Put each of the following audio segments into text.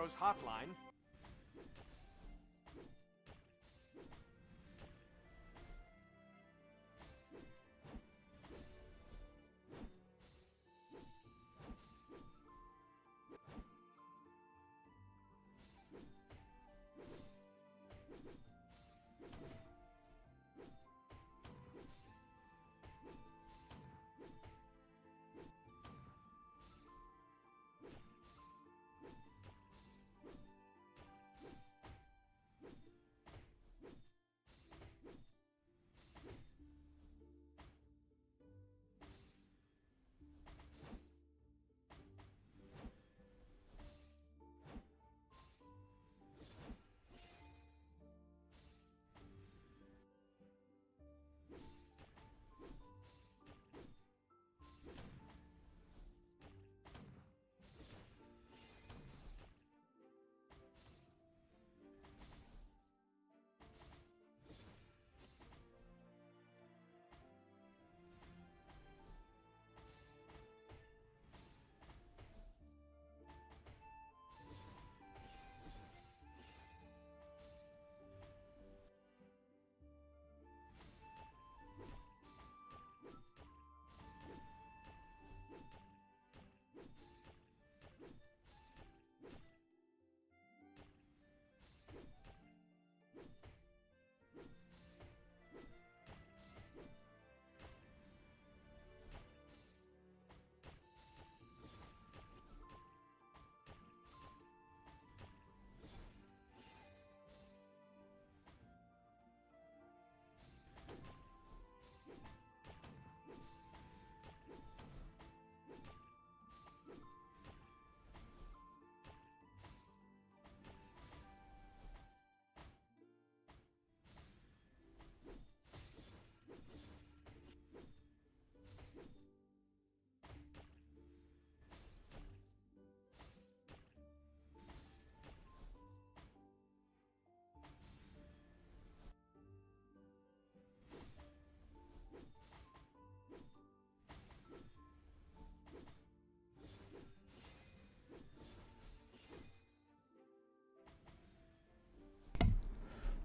Heroes hotline.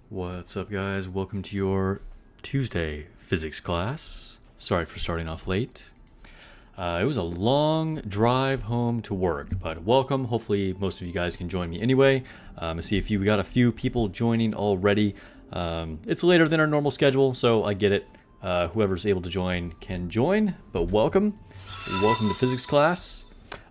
What's up, guys? Welcome to your Tuesday physics class. Sorry for starting off late. It was a long drive home to work, but welcome. Hopefully most of you guys can join me anyway. I see we got a few people joining already. It's later than our normal schedule, so I get it. Whoever's able to join can join, but welcome. Welcome to physics class.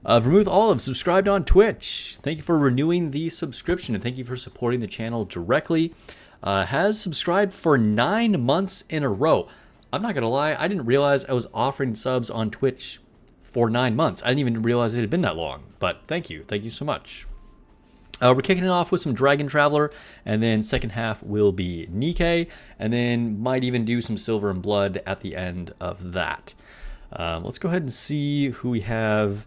Vermouth Olive subscribed on Twitch. Thank you for renewing the subscription, and thank you for supporting the channel directly. Has subscribed for 9 months in a row. I'm not gonna lie, I didn't realize I was offering subs on Twitch for 9 months. I didn't even realize it had been that long, but thank you so much. We're kicking it off with some Dragon Traveler, and then second half will be Nikke, and then might even do some Silver and Blood at the end of that. Let's go ahead and see who we have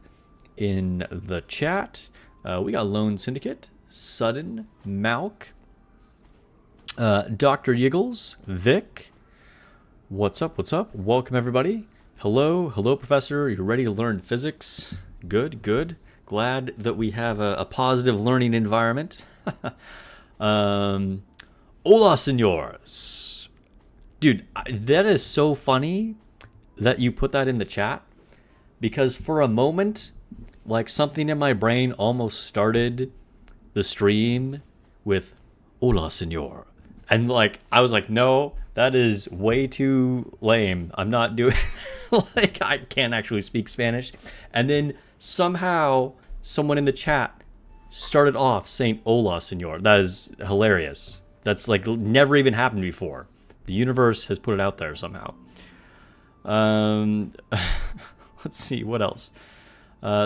in the chat. We got Lone Syndicate, Sudden, Malk, Dr. Yiggles, Vic. What's up? What's up? Welcome, everybody. Hello, Professor. You're ready to learn physics? Good, good. Glad that we have a positive learning environment. Hola, senors. Dude, that is so funny that you put that in the chat, because for a moment, like, something in my brain almost started the stream with "Hola, senor," and like I was like, no, that is way too lame. I'm not doing like, I can't actually speak Spanish. And then somehow someone in the chat started off saying "Hola, senor." That is hilarious. That's like never even happened before. The universe has put it out there somehow. Let's see what else.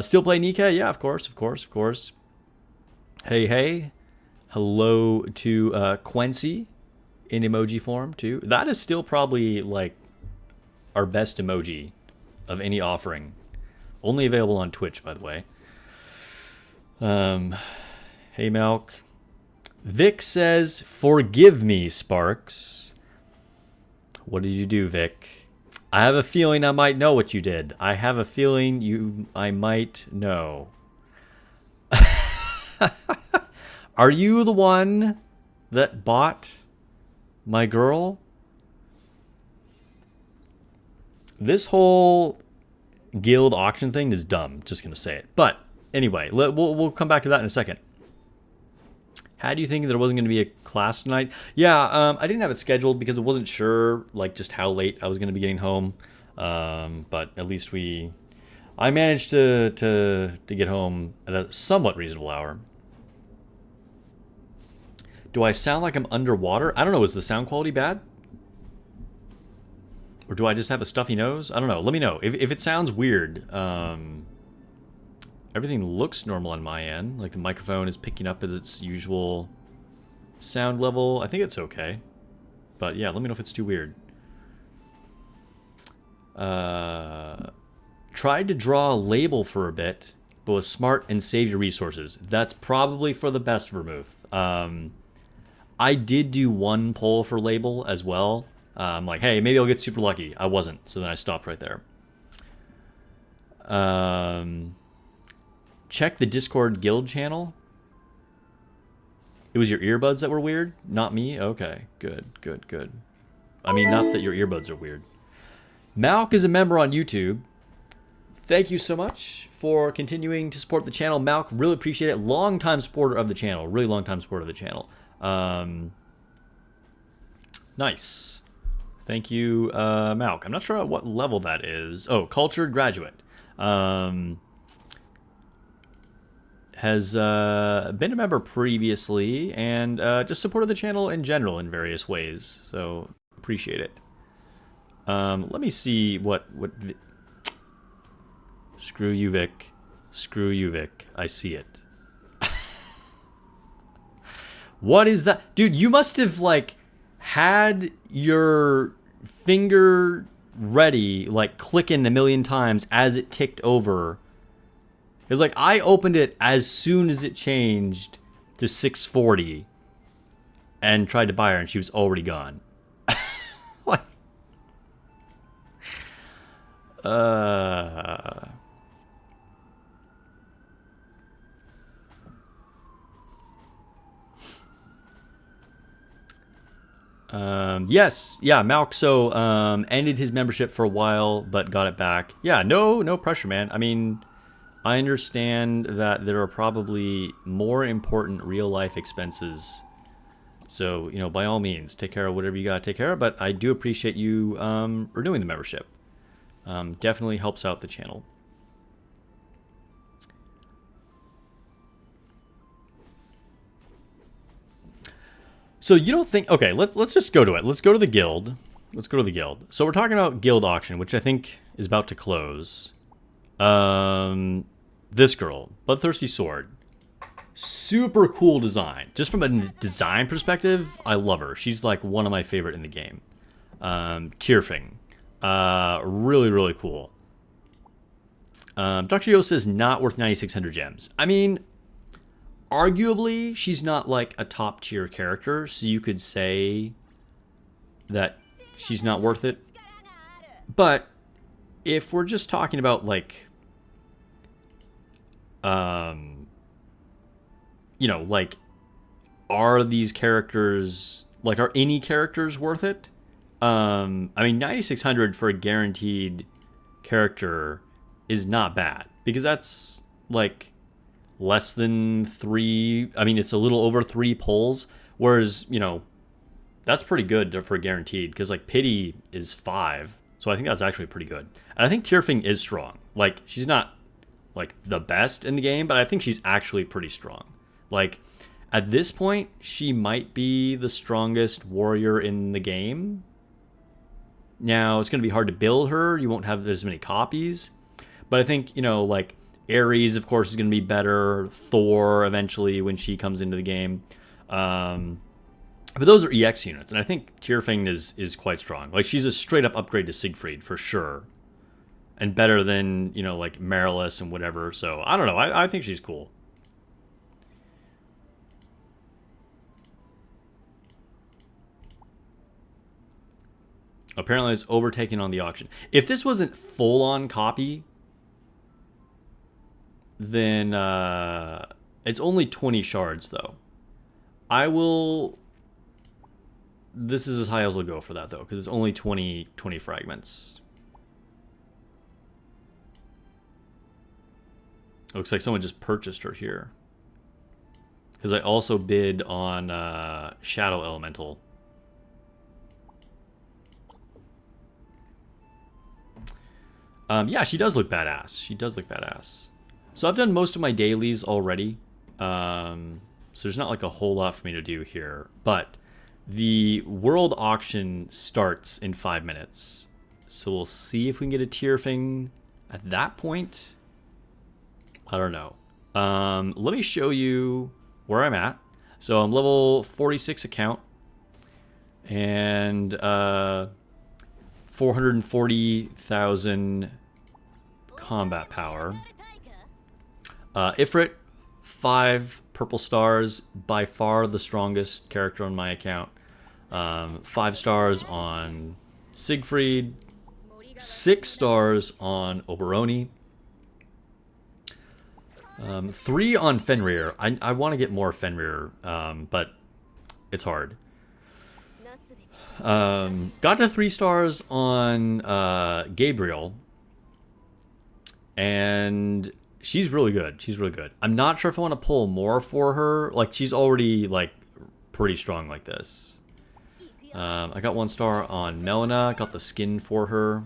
Still play Nikke? Yeah, of course. Hey. Hello to Quincy in emoji form too. That is still probably like our best emoji of any offering. Only available on Twitch, by the way. Hey, Malk. Vic says, "Forgive me, Sparks." What did you do, Vic? I have a feeling I might know what you did. I have a feeling I might know. Are you the one that bought my girl? This whole guild auction thing is dumb. Just gonna say it. But anyway, we'll come back to that in a second. How do you think there wasn't going to be a class tonight? Yeah, I didn't have it scheduled because I wasn't sure like just how late I was going to be getting home. But at least I managed to get home at a somewhat reasonable hour. Do I sound like I'm underwater? I don't know. Is the sound quality bad? Or do I just have a stuffy nose? I don't know. Let me know. If it sounds weird, everything looks normal on my end. Like the microphone is picking up at its usual sound level. I think it's okay. But yeah, let me know if it's too weird. Tried to draw a label for a bit, but was smart and saved your resources. That's probably for the best, Vermouth. I did do one poll for label as well. I'm like, hey, maybe I'll get super lucky. I wasn't, so then I stopped right there. Check the Discord guild channel. It was your earbuds that were weird? Not me? Okay, good. I mean, not that your earbuds are weird. Malk is a member on YouTube. Thank you so much for continuing to support the channel. Malk, really appreciate it. Long-time supporter of the channel. Really long-time supporter of the channel. Nice. Thank you, Malk. I'm not sure at what level that is. Oh, cultured graduate. Has been a member previously and just supported the channel in general in various ways. So appreciate it. Let me see what Screw you, Vic. Screw you, Vic. I see it. What is that? Dude, you must have, like, had your finger ready, like, clicking a million times as it ticked over. It's like, I opened it as soon as it changed to 640 and tried to buy her, and she was already gone. What? Yes, yeah, Malk, so, ended his membership for a while, but got it back. Yeah, no pressure, man. I mean, I understand that there are probably more important real-life expenses. So, you know, by all means, take care of whatever you gotta take care of, but I do appreciate you, renewing the membership. Definitely helps out the channel. So you don't think... Okay, let's just go to it. Let's go to the guild. Let's go to the guild. So we're talking about guild auction, which I think is about to close. This girl, Bloodthirsty Sword. Super cool design. Just from a design perspective, I love her. She's like one of my favorite in the game. Tierfing. Really cool. Dr. Yo says not worth 9,600 gems. I mean... Arguably, she's not like a top tier character, so you could say that she's not worth it. But if we're just talking about like, you know, like, are these characters, like, are any characters worth it? I mean, 9,600 for a guaranteed character is not bad, because that's like less than 3, I mean, it's a little over 3 pulls, whereas, you know, that's pretty good for guaranteed, because, like, Pity is 5, so I think that's actually pretty good. And I think Tierfing is strong. Like, she's not, like, the best in the game, but I think she's actually pretty strong. Like, at this point, she might be the strongest warrior in the game. Now, it's going to be hard to build her, you won't have as many copies, but I think, you know, like, Ares, of course, is going to be better. Thor, eventually, when she comes into the game. But those are EX units, and I think Tierfing is quite strong. Like, she's a straight-up upgrade to Siegfried, for sure. And better than, you know, like, Marilis and whatever. So, I don't know. I think she's cool. Apparently, it's overtaken on the auction. If this wasn't full-on copy... then it's only 20 shards, though. I will... This is as high as I'll go for that, though, because it's only 20 fragments. Looks like someone just purchased her here. Because I also bid on Shadow Elemental. Yeah, she does look badass. She does look badass. So I've done most of my dailies already. So there's not like a whole lot for me to do here. But the world auction starts in 5 minutes. So we'll see if we can get a tier thing at that point. I don't know. Let me show you where I'm at. So I'm level 46 account. And 440,000 combat power. Ifrit, 5 purple stars, by far the strongest character on my account. 5 stars on Siegfried, 6 stars on Oberoni, 3 on Fenrir. I want to get more Fenrir, but it's hard. Got to 3 stars on Gabriel, and she's really good. She's really good. I'm not sure if I want to pull more for her. Like, she's already like pretty strong like this. I got 1 star on Melina. Got the skin for her.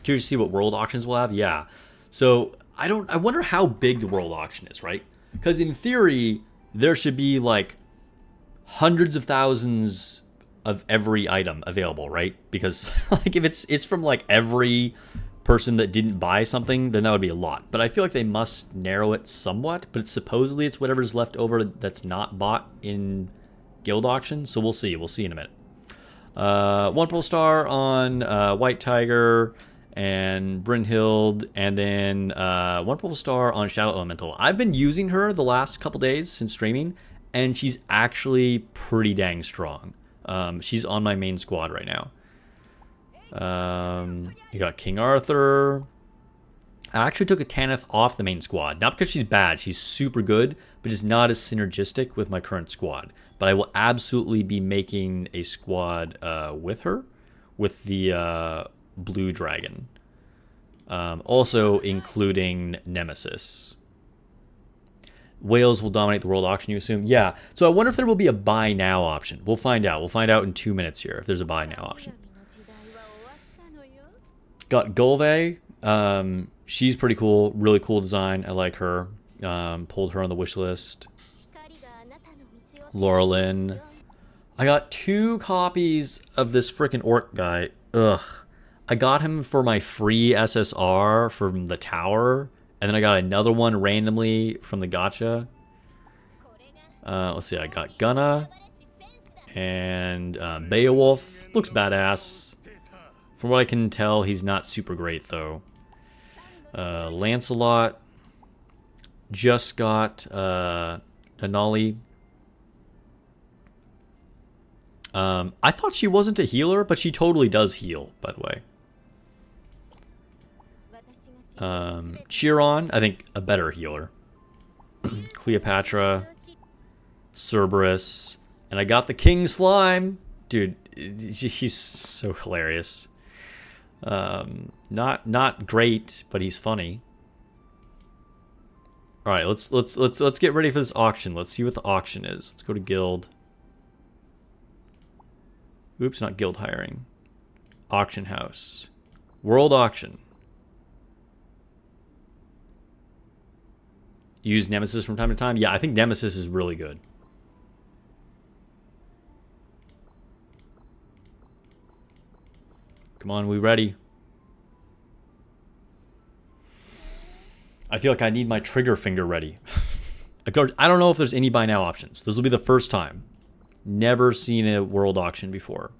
Curious to see what world auctions we'll have. Yeah. So I wonder how big the world auction is, right? Because in theory there should be like hundreds of thousands of every item available, right? Because like if it's from like every person that didn't buy something, then that would be a lot. But I feel like they must narrow it somewhat. But supposedly it's whatever's left over that's not bought in guild auction. So we'll see. We'll see in a minute. 1 purple star on White Tiger and Brynhild, and then 1 purple star on Shadow Elemental. I've been using her the last couple days since streaming, and she's actually pretty dang strong. She's on my main squad right now. You got King Arthur. I actually took a Tanith off the main squad. Not because she's bad. She's super good, but just not as synergistic with my current squad. But I will absolutely be making a squad with her, with the Blue Dragon. Also including Nemesis. Whales will dominate the world auction, you assume? Yeah. So I wonder if there will be a buy now option. We'll find out. We'll find out in 2 minutes here if there's a buy now option. Got Golve. She's pretty cool. Really cool design. I like her. Pulled her on the wish list. Laurelyn. I got 2 copies of this freaking orc guy. Ugh. I got him for my free SSR from the tower. And then I got another one randomly from the gacha. Let's see. I got Gunna. And Beowulf. Looks badass. From what I can tell, he's not super great, though. Lancelot. Just got Anali. I thought she wasn't a healer, but she totally does heal, by the way. Chiron, I think a better healer. Cleopatra. Cerberus. And I got the King Slime. Dude, he's so hilarious. Not great, but he's funny. All right, let's get ready for this auction. Let's see what the auction is. Let's go to guild. Oops, not guild hiring. Auction house. World auction. Use Nemesis from time to time. Yeah, I think Nemesis is really good. Come on, we ready? I feel like I need my trigger finger ready. I don't know if there's any buy now options. This will be the first time. Never seen a world auction before.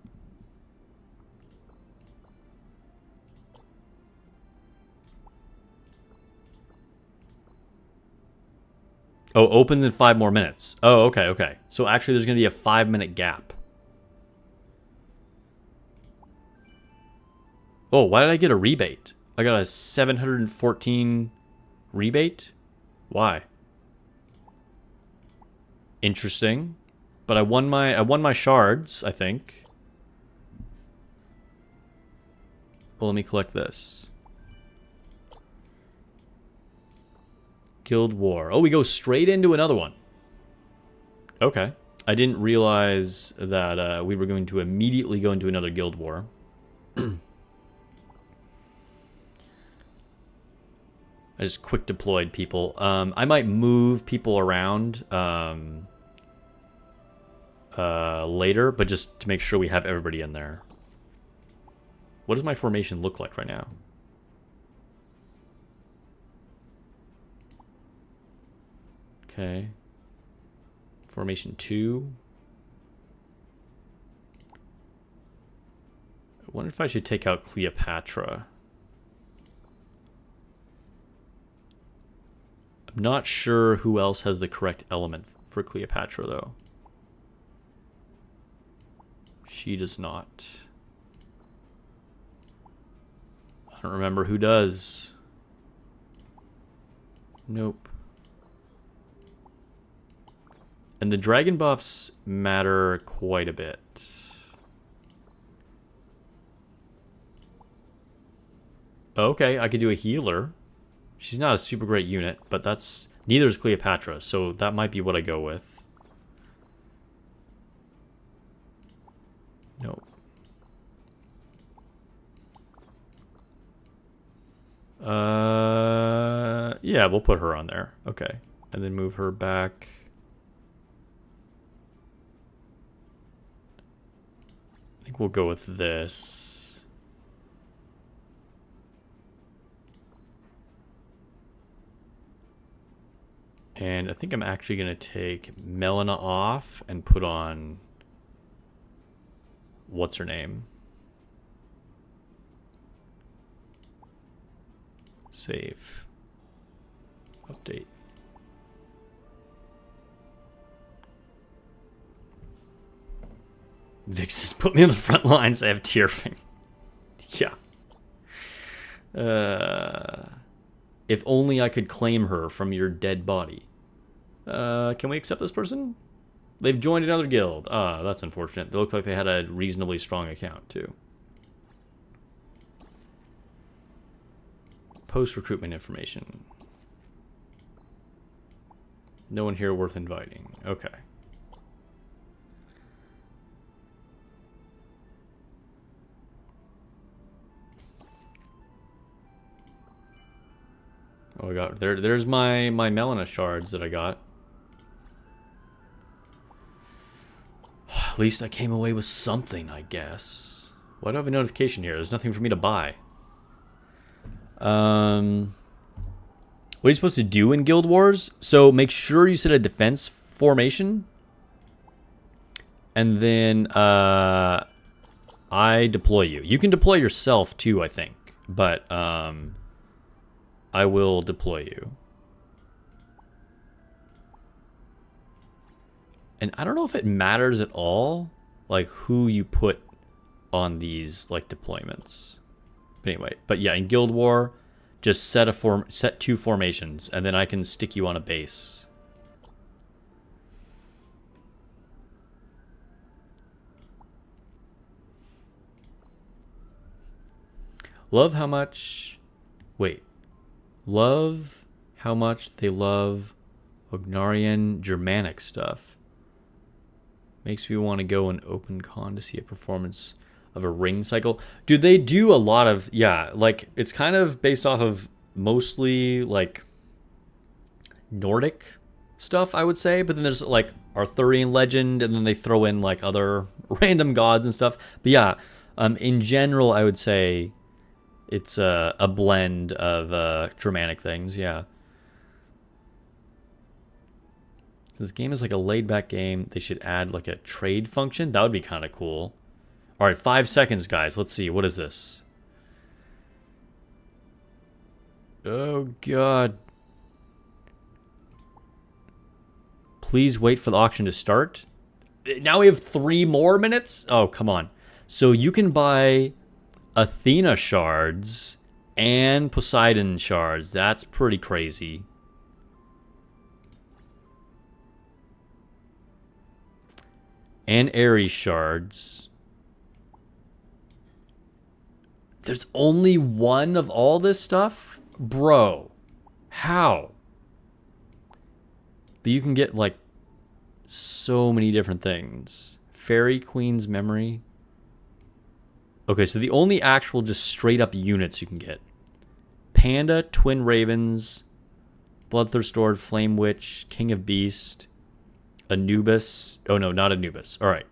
Oh, opens in 5 more minutes. Oh, okay, okay. So actually there's going to be a 5-minute gap. Oh, why did I get a rebate? I got a 714 rebate? Why? Interesting. But I won my shards, I think. Well, let me collect this. Guild War. Oh, we go straight into another one. Okay. I didn't realize that we were going to immediately go into another Guild War. I just quick deployed people. I might move people around later, but just to make sure we have everybody in there. What does my formation look like right now? Okay. Formation 2. I wonder if I should take out Cleopatra. I'm not sure who else has the correct element for Cleopatra, though. She does not. I don't remember who does. Nope. And the dragon buffs matter quite a bit. Okay, I could do a healer. She's not a super great unit, but that's... Neither is Cleopatra, so that might be what I go with. Nope. Yeah, we'll put her on there. Okay. And then move her back. I think we'll go with this. And I think I'm actually going to take Melina off and put on... What's her name? Save. Update. Vix has put me on the front lines. I have tearfing. Yeah. If only I could claim her from your dead body. Can we accept this person? They've joined another guild. Ah, that's unfortunate. They look like they had a reasonably strong account, too. Post-recruitment information. No one here worth inviting. Okay. Oh, I got there's my Melina shards that I got. At least I came away with something, I guess. Why do I have a notification here? There's nothing for me to buy. What are you supposed to do in Guild Wars? So make sure you set a defense formation. And then I deploy you. You can deploy yourself too, I think. But I will deploy you. And I don't know if it matters at all, like who you put on these like deployments. But anyway, but yeah, in Guild War, just set 2 formations, and then I can stick you on a base. Love how much. Wait. Love how much they love Wagnerian Germanic stuff. Makes me want to go and open con to see a performance of a ring cycle. Dude, they do a lot of, yeah, like, it's kind of based off of mostly, like, Nordic stuff, I would say. But then there's, like, Arthurian legend, and then they throw in, like, other random gods and stuff. But yeah, in general, I would say it's a blend of Germanic things, yeah. This game is like a laid-back game. They should add like a trade function. That would be kind of cool. All right, 5 seconds, guys. Let's see. What is this? Oh, God. Please wait for the auction to start. Now we have 3 more minutes? Oh, come on. So you can buy Athena shards and Poseidon shards. That's pretty crazy. and Ares shards. There's only one of all this stuff? Bro. How? But you can get, like, so many different things. Fairy Queen's Memory. Okay, so the only actual just straight up units you can get. Panda, Twin Ravens, Bloodthirst Lord, Flame Witch, King of Beast, Anubis. Oh no, not Anubis. Alright.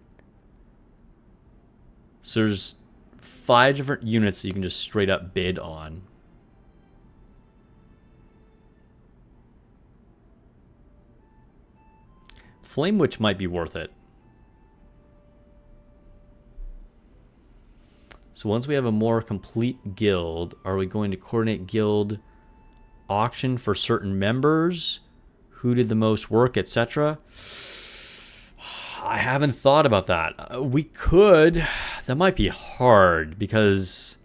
So there's 5 different units that you can just straight up bid on. Flame Witch might be worth it. So once we have a more complete guild, are we going to coordinate guild auction for certain members? Who did the most work, etc.? I haven't thought about that. We could. That might be hard because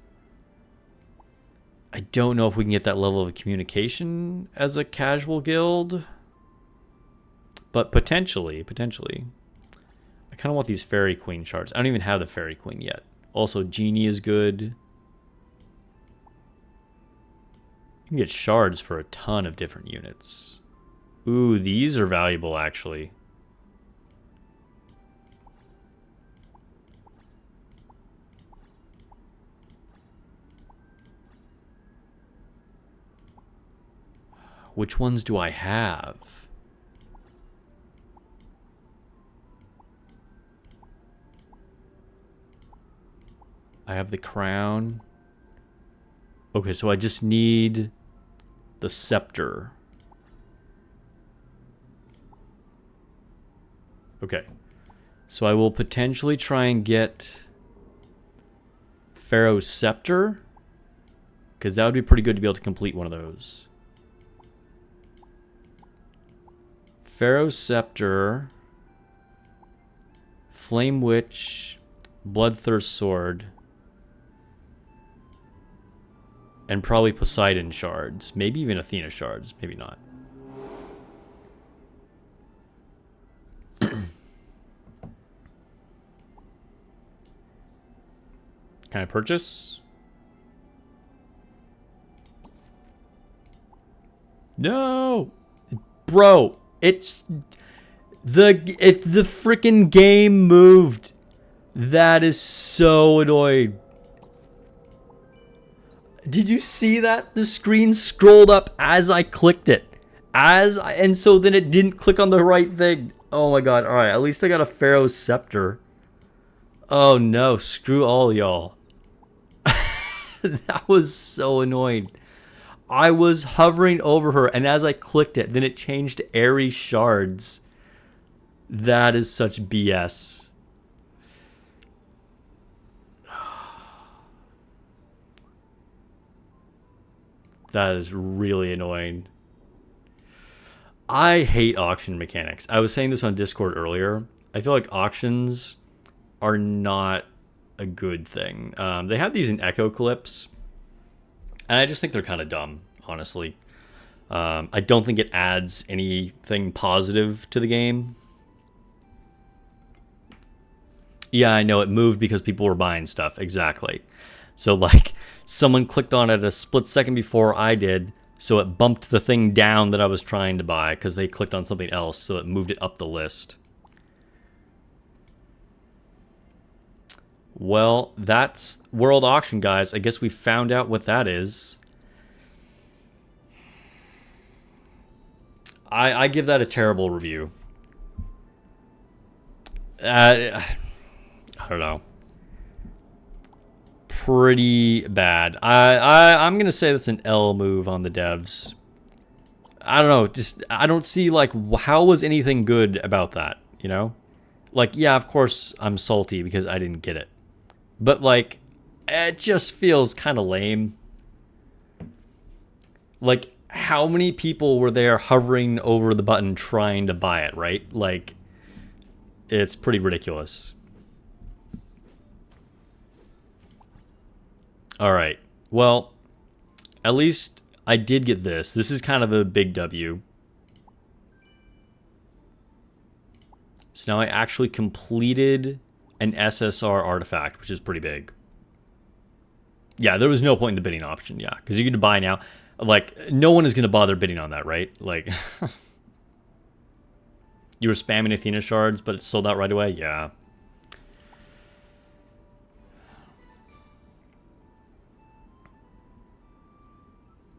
I don't know if we can get that level of communication as a casual guild. But potentially. I kind of want these Fairy Queen shards. I don't even have the Fairy Queen yet. Also, Genie is good. You can get shards for a ton of different units. Ooh, these are valuable, actually. Which ones do I have? I have the crown. Okay, so I just need the scepter. Okay. So I will potentially try and get Pharaoh's Scepter, because that would be pretty good to be able to complete one of those. Pharaoh's Scepter, Flame Witch, Bloodthirst Sword, and probably Poseidon shards. Maybe even Athena shards. Maybe not. Can I purchase? No! Bro, if the freaking game moved. That is so annoying. Did you see that? The screen scrolled up as I clicked it. And so then it didn't click on the right thing. Oh my god. Alright, at least I got a Pharaoh's Scepter. Oh no, screw all y'all. That was so annoying. I was hovering over her, and as I clicked it, then it changed to Ares shards. That is such BS. That is really annoying. I hate auction mechanics. I was saying this on Discord earlier. I feel like auctions are not a good thing. They have these in Echo Clips, and I just think they're kind of dumb, honestly. I don't think it adds anything positive to the game. Yeah, I know, it moved because people were buying stuff. Exactly. So, like, someone clicked on it a split second before I did, so it bumped the thing down that I was trying to buy because they clicked on something else, so it moved it up the list. Well, that's World Auction, guys. I guess we found out what that is. I give that a terrible review. I don't know. Pretty bad. I'm gonna say that's an L move on the devs. I don't know. Just I don't see, like, how was anything good about that, you know? Like, yeah, of course I'm salty because I didn't get it. But, like, it just feels kind of lame. Like, how many people were there hovering over the button trying to buy it, right? Like, it's pretty ridiculous. Alright, well, at least I did get this. This is kind of a big W. So now I actually completed an SSR artifact, which is pretty big. Yeah, there was no point in the bidding option, yeah. Because you get to buy now. Like, no one is going to bother bidding on that, right? Like, you were spamming Athena shards, but it sold out right away? Yeah.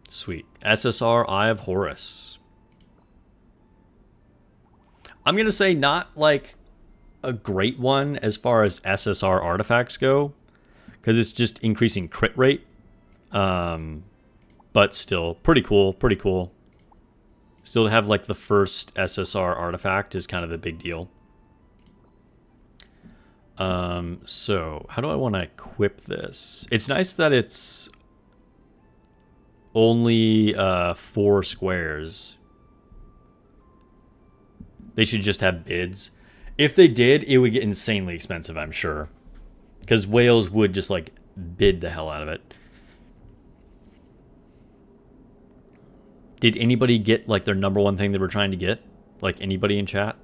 Sweet. SSR Eye of Horus. I'm going to say not, like, a great one as far as SSR artifacts go. Because it's just increasing crit rate. But still, pretty cool, pretty cool. Still to have, like, the first SSR artifact is kind of a big deal. So, how do I want to equip this? It's nice that it's only 4 squares. They should just have bids. If they did, it would get insanely expensive, I'm sure. Because whales would just, like, bid the hell out of it. Did anybody get, like, their number one thing they were trying to get? Like, anybody in chat?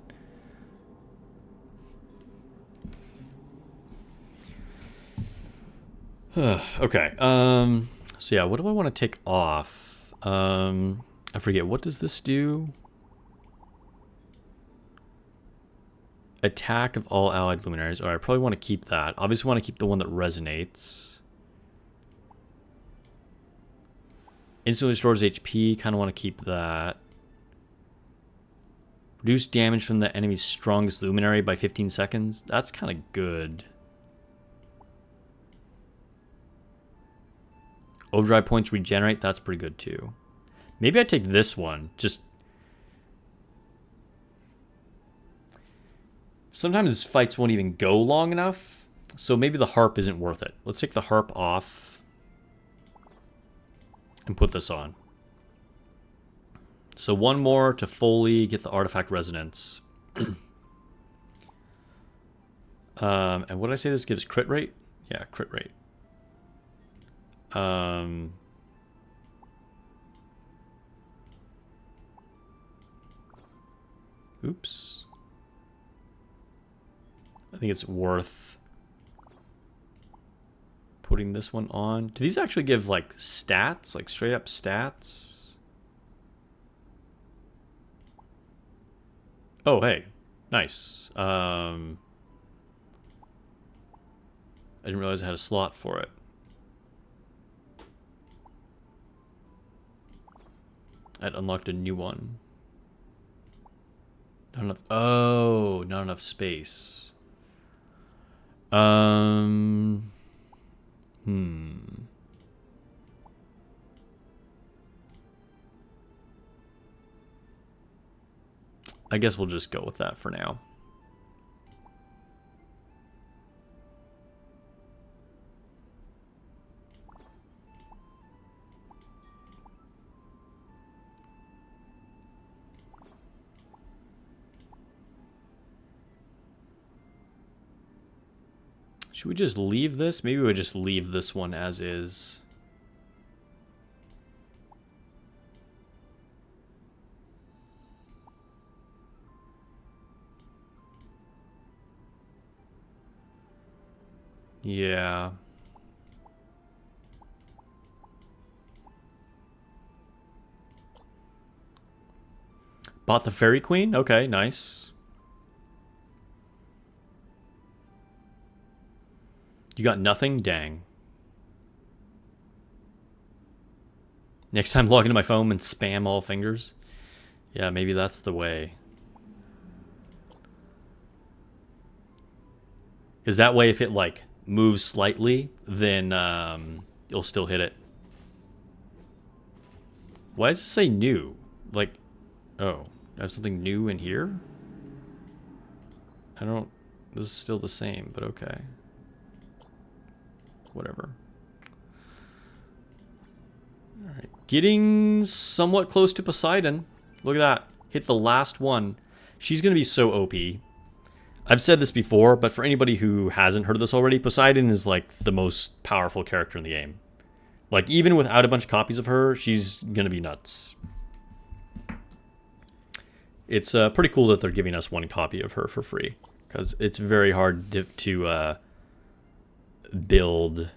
Okay. So, yeah, what do I want to take off? I forget. What does this do? Attack of all allied luminaries. Alright, I probably want to keep that. Obviously want to keep the one that resonates. Instantly restores HP. Kind of want to keep that. Reduce damage from the enemy's strongest luminary by 15 seconds. That's kind of good. Overdrive points regenerate. That's pretty good too. Maybe I take this one. Just... Sometimes fights won't even go long enough. So maybe the harp isn't worth it. Let's take the harp off. And put this on. So one more to fully get the artifact resonance. And what did I say this gives? Crit rate? Yeah, crit rate. Oops. I think it's worth putting this one on. Do these actually give, like, stats? Like, straight up stats? Oh, hey. Nice. I didn't realize I had a slot for it. I'd unlocked a new one. Not enough... Oh, not enough space. I guess we'll just go with that for now. Should we just leave this? Maybe we just leave this one as is. Yeah. Bought the Fairy Queen? Okay, nice. You got nothing? Dang. Next time log into my phone and spam all fingers. Yeah, maybe that's the way. Because that way if it, like, moves slightly, then you'll still hit it. Why does it say new? Like, oh, I have something new in here? I don't... This is still the same, but okay. Whatever. Alright. Getting somewhat close to Poseidon. Look at that. Hit the last one. She's going to be so OP. I've said this before, but for anybody who hasn't heard this already, Poseidon is like the most powerful character in the game. Like, even without a bunch of copies of her, she's going to be nuts. it's pretty cool that they're giving us one copy of her for free, because it's very hard to build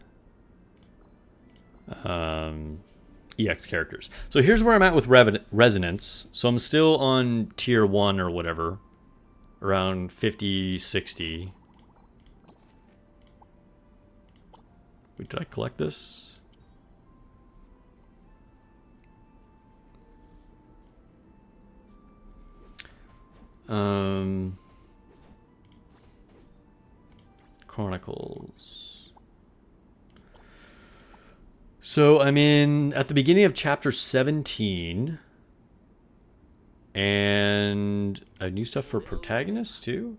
EX characters. So here's where I'm at with Resonance. So I'm still on tier 1 or whatever, around 50, 60. Wait, did I collect this? Chronicles. So I'm in at the beginning of chapter 17. And I have new stuff for protagonists too.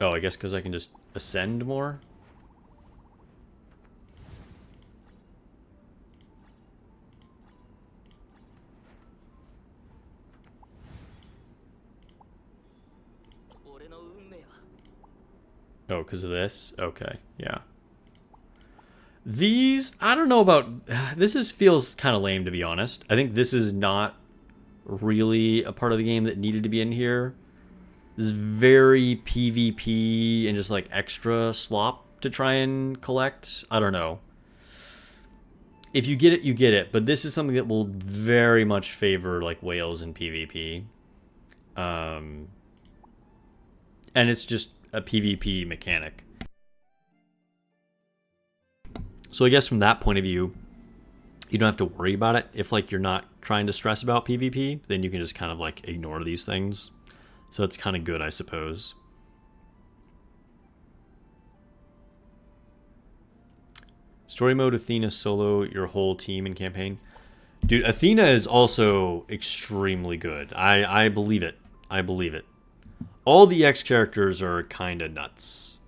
Oh, I guess because I can just ascend more. Oh, because of this? Okay, yeah. These, I don't know about... This feels kind of lame, to be honest. I think this is not really a part of the game that needed to be in here. This is very PvP and just like extra slop to try and collect. I don't know. If you get it, you get it. But this is something that will very much favor like whales in PvP. And it's just a PvP mechanic. So I guess from that point of view, you don't have to worry about it. If like you're not trying to stress about PvP, then you can just kind of like ignore these things. So it's kind of good, I suppose. Story mode, Athena solo, your whole team in campaign. Dude, Athena is also extremely good. I believe it. I believe it. All the X characters are kind of nuts.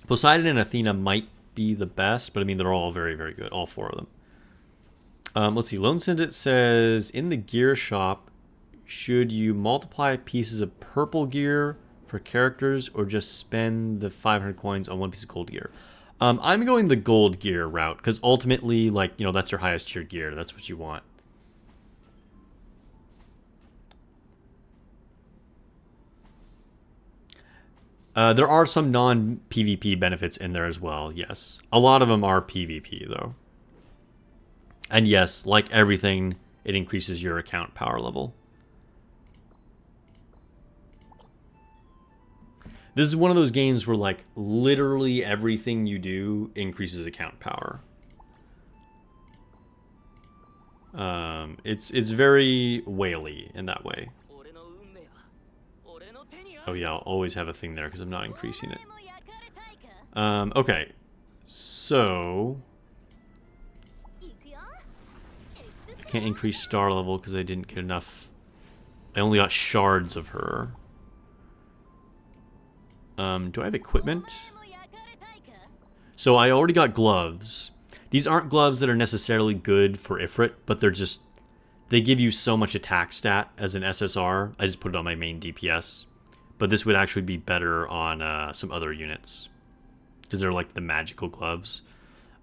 Poseidon and Athena might be the best, but I mean, they're all very, very good. All 4 of them. Let's see. Lone Syndicate says, in the gear shop, should you multiply pieces of purple gear for characters or just spend the 500 coins on one piece of gold gear? I'm going the gold gear route because ultimately, like, you know, that's your highest tier gear. That's what you want. There are some non-PvP benefits in there as well, yes. A lot of them are PvP, though. And yes, like everything, it increases your account power level. This is one of those games where, like, literally everything you do increases account power. It's very whaley in that way. Oh yeah, I'll always have a thing there because I'm not increasing it. Okay, so I can't increase star level because I didn't get enough. I only got shards of her. Do I have equipment? So I already got gloves. These aren't gloves that are necessarily good for Ifrit, but they give you so much attack stat as an SSR. I just put it on my main DPS. But this would actually be better on some other units, because they're like the magical gloves.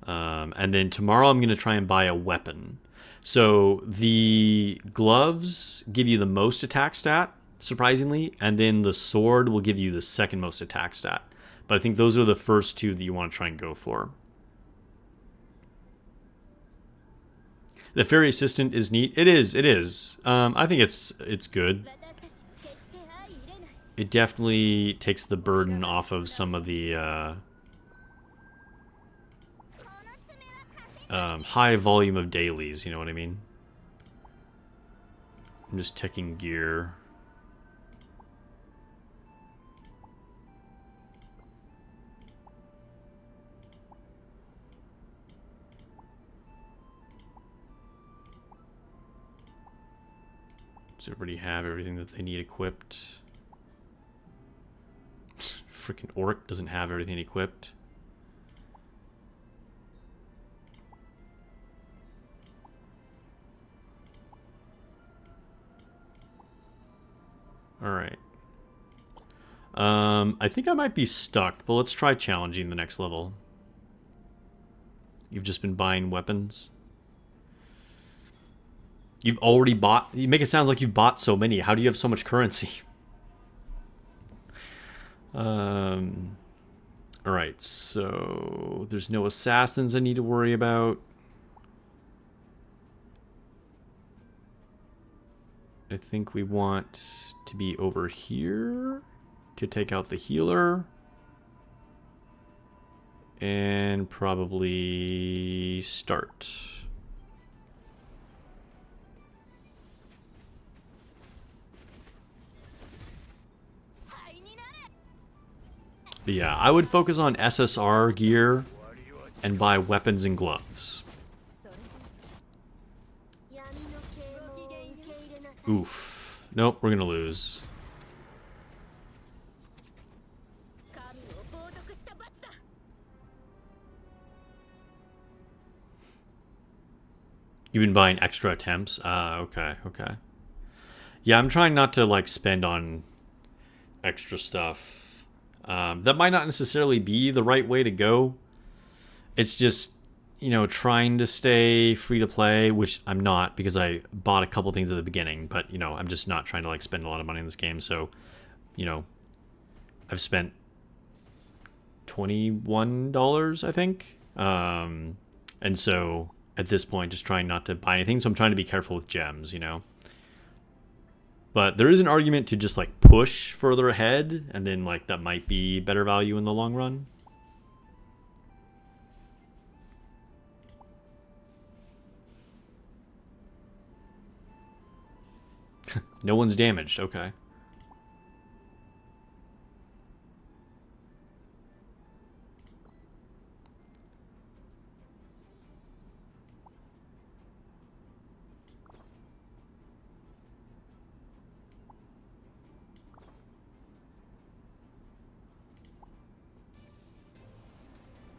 And then tomorrow I'm going to try and buy a weapon. So the gloves give you the most attack stat, surprisingly, and then the sword will give you the second most attack stat. But I think those are the first 2 that you want to try and go for. The fairy assistant is neat. It is. It is. I think it's good. It definitely takes the burden off of some of the high volume of dailies, you know what I mean? I'm just checking gear. Does everybody have everything that they need equipped? Freaking orc doesn't have everything equipped. Alright. I think I might be stuck, but let's try challenging the next level. You've just been buying weapons. You've already bought... You make it sound like you've bought so many. How do you have so much currency? Alright, so... There's no assassins I need to worry about. I think we want to be over here to take out the healer. And probably start. But yeah, I would focus on SSR gear and buy weapons and gloves. Oof. Nope, we're gonna lose. You've been buying extra attempts? Okay, okay. Yeah, I'm trying not to, like, spend on extra stuff. That might not necessarily be the right way to go. It's just, you know, trying to stay free to play, which I'm not because I bought a couple things at the beginning, but, you know, I'm just not trying to, like, spend a lot of money in this game. So, you know, I've spent $21, I think. And so at this point, just trying not to buy anything. So I'm trying to be careful with gems, you know. But there is an argument to just, like, push further ahead, and then, like, that might be better value in the long run. No one's damaged, okay.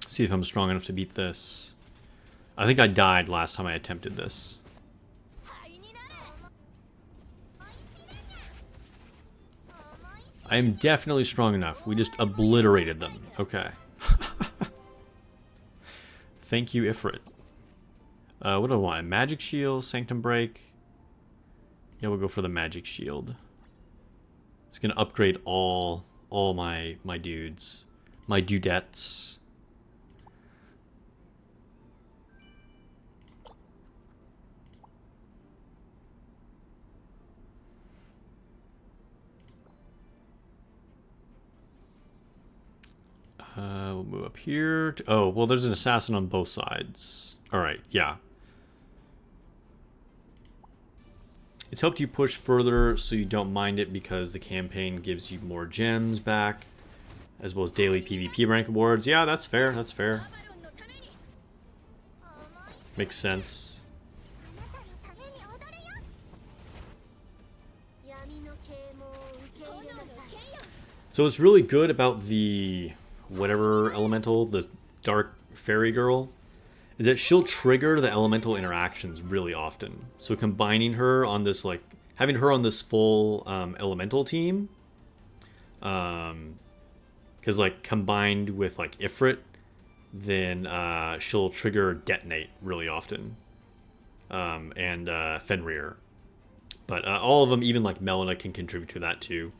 See if I'm strong enough to beat this. I think I died last time I attempted this. I am definitely strong enough. We just obliterated them. Okay. Thank you, Ifrit. What do I want? Magic Shield, Sanctum Break. Yeah, we'll go for the Magic Shield. It's gonna upgrade all my dudes. My dudettes. We'll move up here. Oh, well, there's an assassin on both sides. Alright, yeah. It's helped you push further so you don't mind it because the campaign gives you more gems back, as well as daily PvP rank awards. Yeah, that's fair, that's fair. Makes sense. So what's really good about the whatever elemental, the dark fairy girl, is that she'll trigger the elemental interactions really often. So combining her on this, like, having her on this full elemental team, because, like, combined with, like, Ifrit, then she'll trigger Detonate really often, and Fenrir. But all of them, even, like, Melina, can contribute to that too.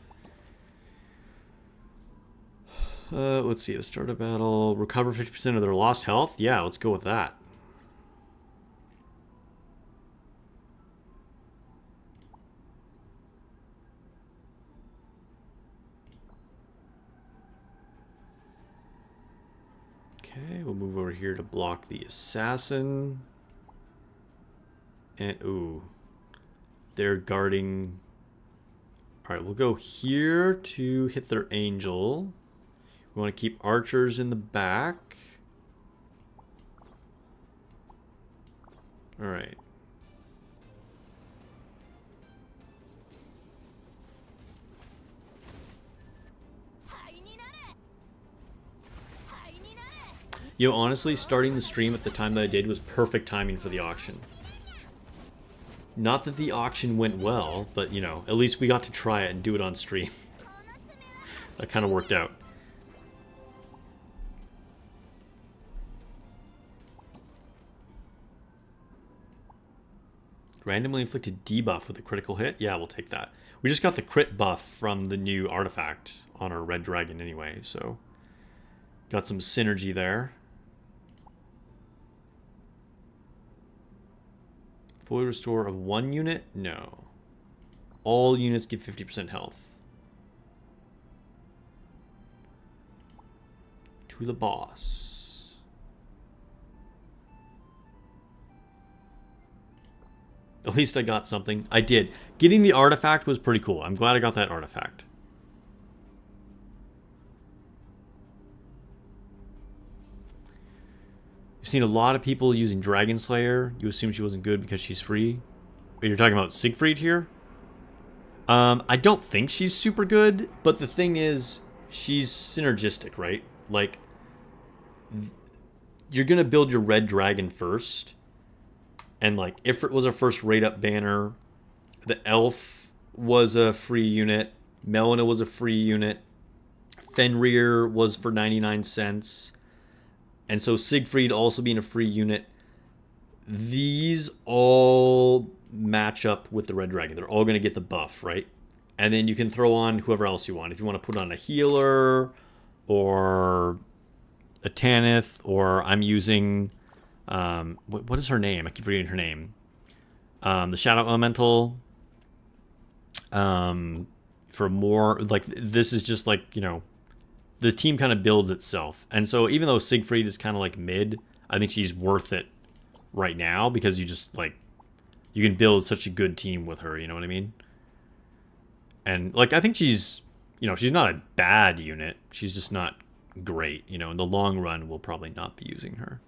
Let's see, the start of battle, recover 50% of their lost health. Yeah, let's go with that. Okay, we'll move over here to block the assassin. And, ooh, they're guarding. Alright, we'll go here to hit their angel. We want to keep archers in the back. Alright. Yo, honestly, starting the stream at the time that I did was perfect timing for the auction. Not that the auction went well, but, you know, at least we got to try it and do it on stream. That kind of worked out. Randomly inflicted debuff with a critical hit. Yeah, we'll take that. We just got the crit buff from the new artifact on our red dragon anyway, so got some synergy there. Fully restore of 1 unit? No. All units give 50% health. To the boss. At least I got something. I did. Getting the artifact was pretty cool. I'm glad I got that artifact. You've seen a lot of people using Dragon Slayer. You assume she wasn't good because she's free. Wait, you're talking about Siegfried here? I don't think she's super good, but the thing is, she's synergistic, right? Like, you're going to build your red dragon first. And like, Ifrit was a first rate up banner. The elf was a free unit. Melina was a free unit. Fenrir was for 99 cents. And so Siegfried also being a free unit. These all match up with the red dragon. They're all going to get the buff, right? And then you can throw on whoever else you want. If you want to put on a healer or a Tanith, or I'm using... what is her name? I keep forgetting her name. The Shadow Elemental. For more, like, this is just like, you know, the team kind of builds itself. And so even though Siegfried is kind of like mid, I think she's worth it right now because you just, like, you can build such a good team with her, you know what I mean? And, like, I think she's, you know, she's not a bad unit. She's just not great, you know. In the long run, we'll probably not be using her.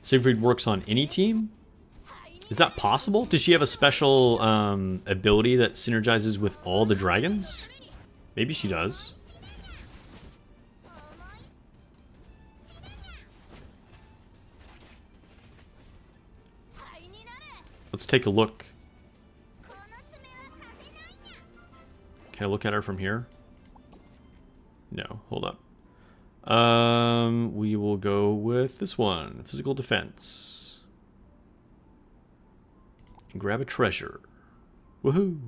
Siegfried works on any team? Is that possible? Does she have a special ability that synergizes with all the dragons? Maybe she does. Let's take a look. Can I look at her from here? No, hold up. We will go with this one. Physical defense. And grab a treasure. Woohoo!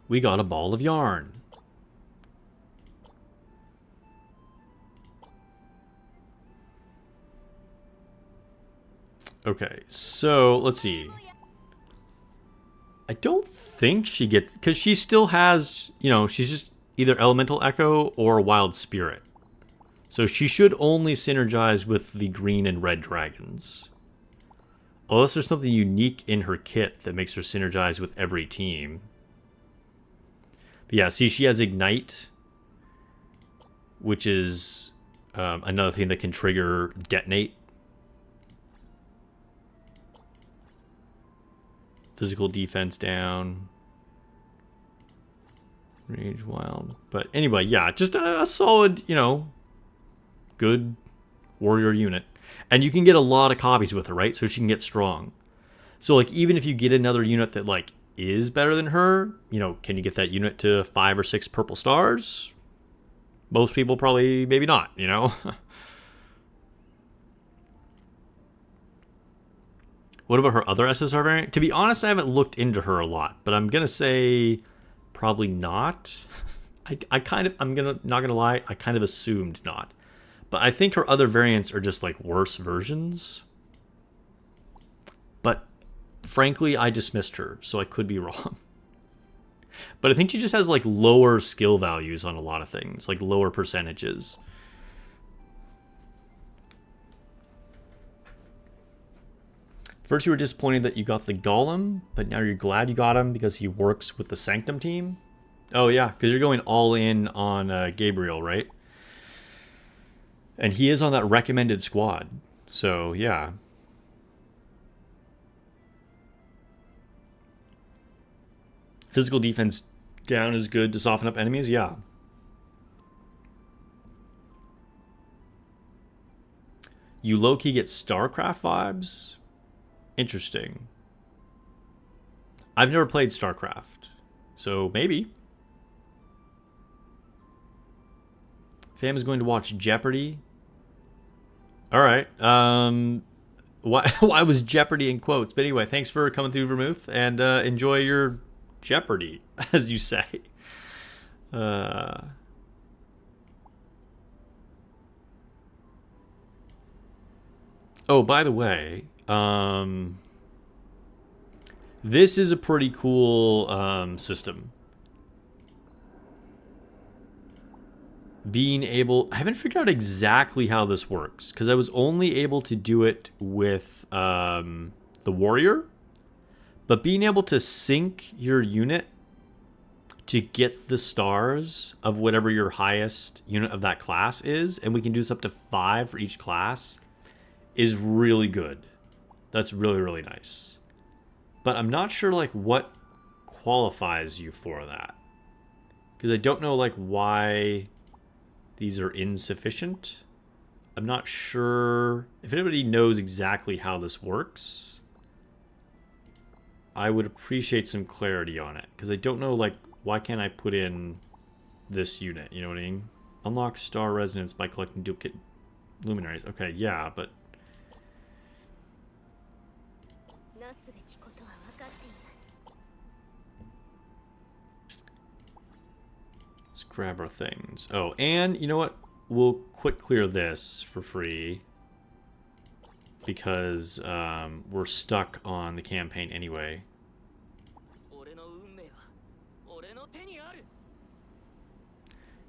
We got a ball of yarn. Okay, so let's see. I don't think she gets, because she still has, you know, she's just either Elemental Echo or Wild Spirit. So she should only synergize with the green and red dragons. Unless there's something unique in her kit that makes her synergize with every team. But yeah, see, she has Ignite, which is another thing that can trigger Detonate. Physical defense down. Rage wild. But anyway, yeah, just a solid, you know, good warrior unit. And you can get a lot of copies with her, right? So she can get strong. So, like, even if you get another unit that, like, is better than her, you know, can you get that unit to 5 or 6 purple stars? Most people probably, maybe not, you know? What about her other SSR variant? To be honest, I haven't looked into her a lot, but I'm going to say probably not. not going to lie, I kind of assumed not. But I think her other variants are just like worse versions. But frankly, I dismissed her, so I could be wrong. But I think she just has like lower skill values on a lot of things, like lower percentages. First you were disappointed that you got the Golem, but now you're glad you got him because he works with the Sanctum team? Oh yeah, because you're going all in on Gabriel, right? And he is on that recommended squad. So, yeah. Physical defense down is good to soften up enemies? Yeah. You low-key get StarCraft vibes? Interesting. I've never played StarCraft, so maybe. Fam is going to watch Jeopardy. All right. Why was Jeopardy in quotes? But anyway, thanks for coming through, Vermouth, and enjoy your Jeopardy, as you say. Oh, by the way, this is a pretty cool system. Being able... I haven't figured out exactly how this works, because I was only able to do it with the warrior. But being able to sync your unit to get the stars of whatever your highest unit of that class is, and we can do this up to 5 for each class, is really good. That's really, really nice. But I'm not sure like what qualifies you for that, because I don't know like why these are insufficient. I'm not sure if anybody knows exactly how this works. I would appreciate some clarity on it, because I don't know like why can't I put in this unit, you know what I mean? Unlock star resonance by collecting duplicate luminaries. Okay, yeah, but let's grab our things. Oh, and you know what? We'll quick clear this for free, because we're stuck on the campaign anyway.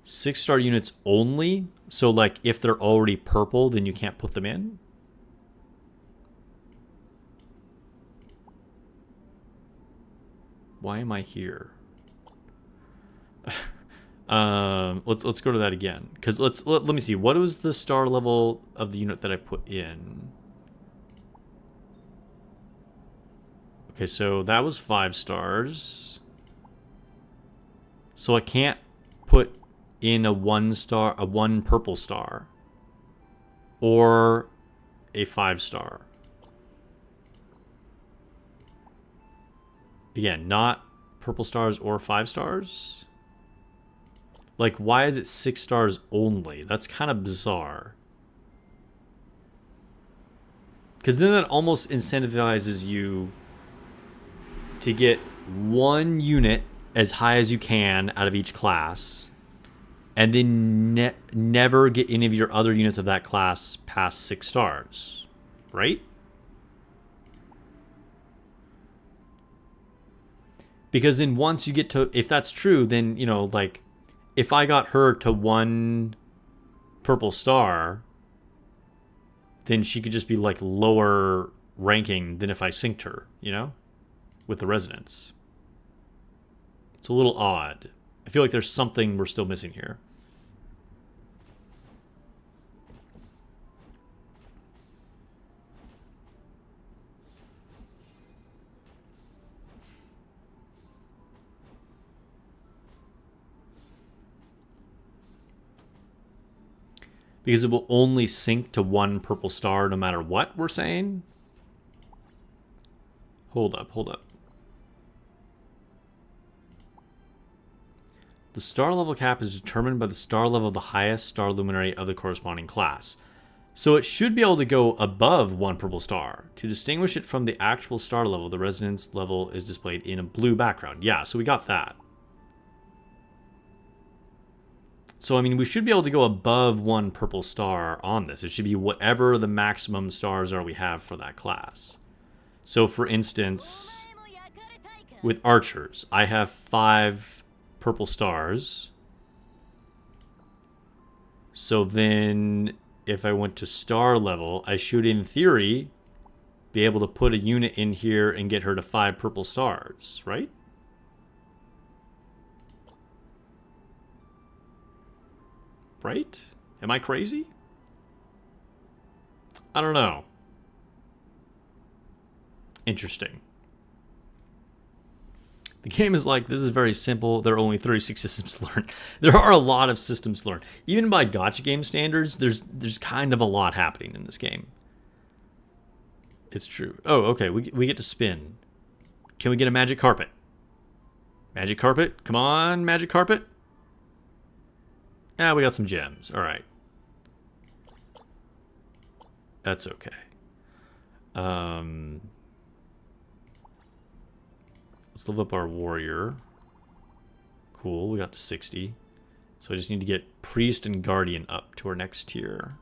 6-star units only? So like if they're already purple, then you can't put them in? Why am I here? Let's go to that again, because let me see, what was the star level of the unit that I put in? Okay, so that was 5 stars. So I can't put in a 1 purple star or a 5-star. Again, not purple stars or 5 stars. Like, why is it 6 stars only? That's kind of bizarre. Because then that almost incentivizes you to get 1 unit as high as you can out of each class, and then never get any of your other units of that class past 6 stars, right? Because then once you get to, if that's true, then, you know, like, if I got her to 1 purple star, then she could just be, like, lower ranking than if I synced her, you know? With the resonance. It's a little odd. I feel like there's something we're still missing here. Because it will only sync to 1 purple star no matter what we're saying? Hold up, hold up. The star level cap is determined by the star level of the highest star luminary of the corresponding class. So it should be able to go above 1 purple star. To distinguish it from the actual star level, the resonance level is displayed in a blue background. Yeah, so we got that. So, I mean, we should be able to go above 1 purple star on this. It should be whatever the maximum stars are we have for that class. So, for instance, with archers, I have 5 purple stars. So then, if I went to star level, I should, in theory, be able to put a unit in here and get her to 5 purple stars, right? Right? Am I crazy? I don't know. Interesting. The game is like, this is very simple. There are only 36 systems to learn. There are a lot of systems to learn. Even by gacha game standards, there's kind of a lot happening in this game. It's true. Oh, okay. We get to spin. Can we get a magic carpet? Magic carpet? Come on, magic carpet. Ah, we got some gems. All right. That's okay. Let's level up our warrior. Cool, we got to 60. So I just need to get priest and guardian up to our next tier.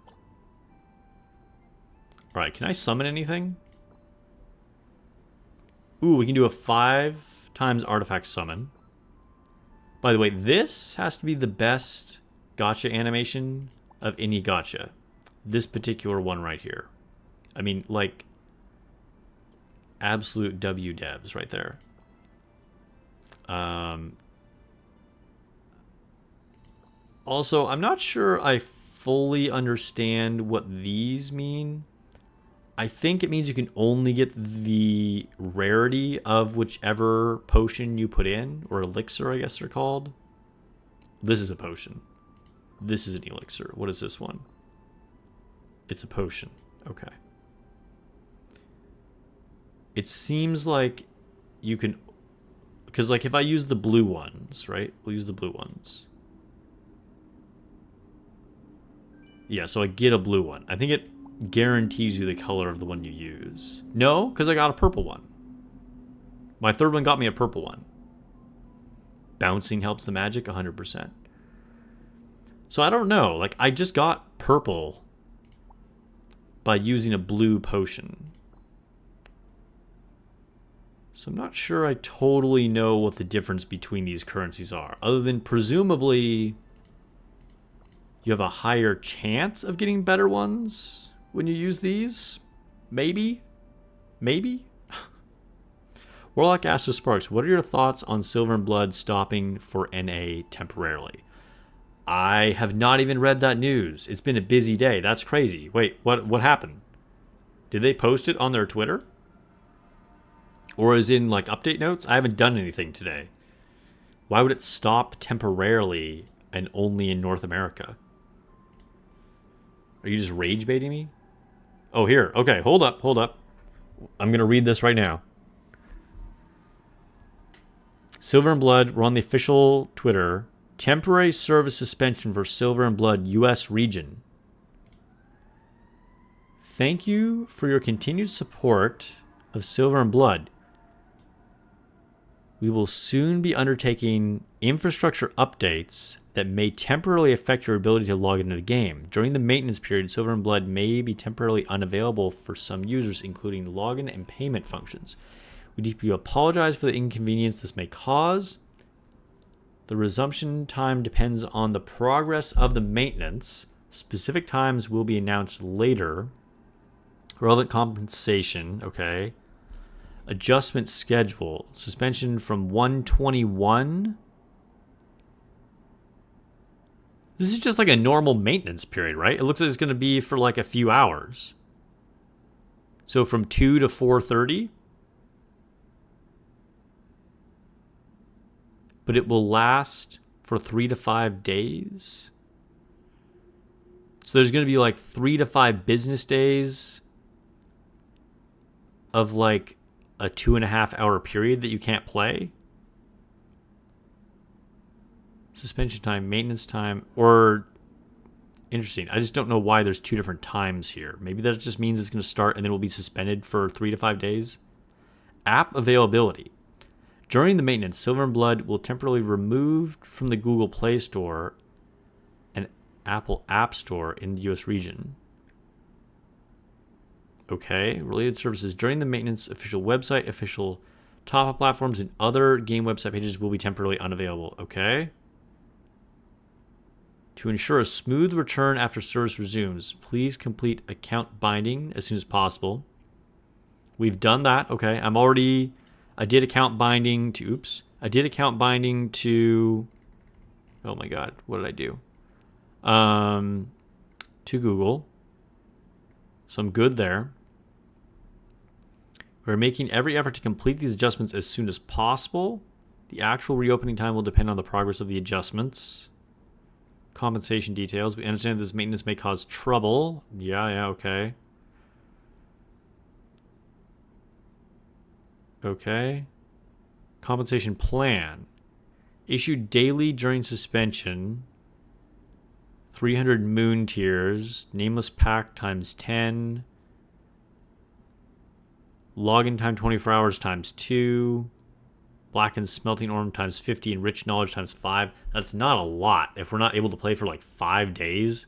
Alright, can I summon anything? Ooh, we can do a 5 times artifact summon. By the way, this has to be the best gacha animation of any gacha. This particular one right here. I mean, like, absolute W devs right there. Also, I'm not sure I fully understand what these mean. I think it means you can only get the rarity of whichever potion you put in, or elixir, I guess they're called. This is a potion. This is an elixir. What is this one? It's a potion. Okay. It seems like you can... Because, like, if I use the blue ones, right? We'll use the blue ones. Yeah, so I get a blue one. I think it guarantees you the color of the one you use. No, because I got a purple one. My third one got me a purple one. Bouncing helps the magic 100%. So I don't know. Like, I just got purple by using a blue potion. So I'm not sure I totally know what the difference between these currencies are. Other than presumably you have a higher chance of getting better ones when you use these. Maybe? Maybe? Warlock Astro Sparks, what are your thoughts on Silver and Blood stopping for NA temporarily? I have not even read that news. It's been a busy day. That's crazy. Wait, what happened? Did they post it on their Twitter? Or is in like update notes? I haven't done anything today. Why would it stop temporarily and only in North America? Are you just rage baiting me? Oh, here. Okay, hold up. I'm going to read this right now. Silver and Blood, we're on the official Twitter. Temporary service suspension for Silver and Blood US region. Thank you for your continued support of Silver and Blood. We will soon be undertaking infrastructure updates that may temporarily affect your ability to log into the game. During the maintenance period, Silver and Blood may be temporarily unavailable for some users, including login and payment functions. We deeply apologize for the inconvenience this may cause. The resumption time depends on the progress of the maintenance. Specific times will be announced later. Relevant compensation, okay. Adjustment schedule. Suspension from 121. This is just like a normal maintenance period, right? It looks like it's going to be for like a few hours. So from 2 to 4:30. But it will last for 3 to 5 days. So there's going to be like 3 to 5 business days of like a 2.5 hour period that you can't play. Suspension time, maintenance time, or interesting. I just don't know why there's 2 different times here. Maybe that just means it's going to start and then will be suspended for 3 to 5 days. App availability. During the maintenance, Silver and Blood will temporarily removed from the Google Play Store and Apple App Store in the US region. Okay, related services. During the maintenance, official website, official top-up platforms, and other game website pages will be temporarily unavailable. Okay. To ensure a smooth return after service resumes, please complete account binding as soon as possible. We've done that. Okay, I did account binding to, oh my God, what did I do? To Google. So I'm good there. We're making every effort to complete these adjustments as soon as possible. The actual reopening time will depend on the progress of the adjustments. Compensation details. We understand this maintenance may cause trouble. Yeah, okay. Okay. Compensation plan. Issued daily during suspension. 300 moon tiers. Nameless pack times 10. Login time 24 hours times 2. Blackened smelting orb times 50. And rich knowledge times 5. That's not a lot if we're not able to play for like 5 days.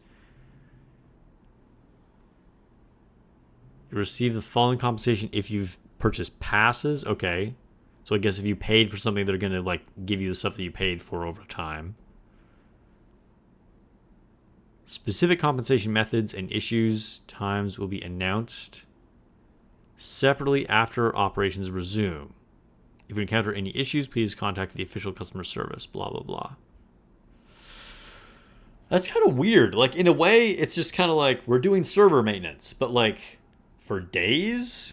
You receive the following compensation if you've purchased passes. Okay. So I guess if you paid for something, they're going to like give you the stuff that you paid for over time. Specific compensation methods and issues times will be announced separately after operations resume. If you encounter any issues, please contact the official customer service, blah, blah, blah. That's kind of weird. Like, in a way, it's just kind of like we're doing server maintenance, but like for days?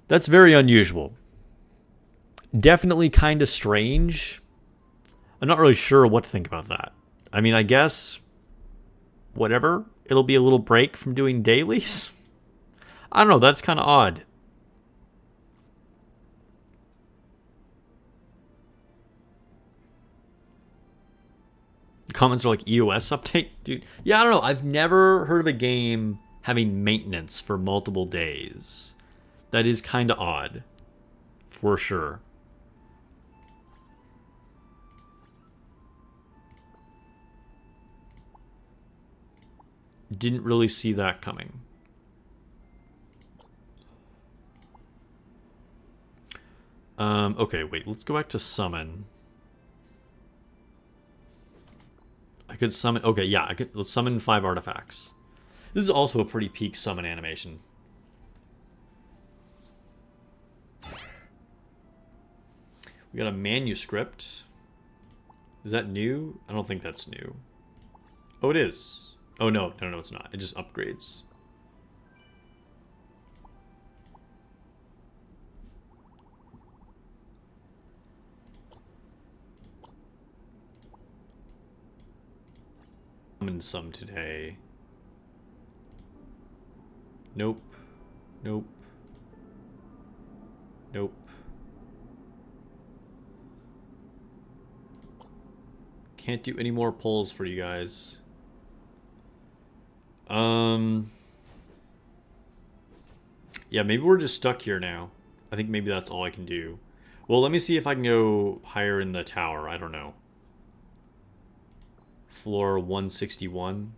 That's very unusual. Definitely kind of strange. I'm not really sure what to think about that. I mean, I guess whatever. It'll be a little break from doing dailies. I don't know. That's kind of odd. The comments are like EOS update. Dude, yeah, I don't know. I've never heard of a game having maintenance for multiple days. That is kind of odd. For sure. Didn't really see that coming. Okay, wait. Let's go back to summon. I could summon... Okay, yeah. Let's summon 5 artifacts. This is also a pretty peak summon animation. We got a manuscript. Is that new? I don't think that's new. Oh, it is. Oh, no, it's not. It just upgrades. Summon some today. Nope. Nope. Nope. Can't do any more polls for you guys. Yeah, maybe we're just stuck here now. I think maybe that's all I can do. Well, let me see if I can go higher in the tower. I don't know. Floor 161.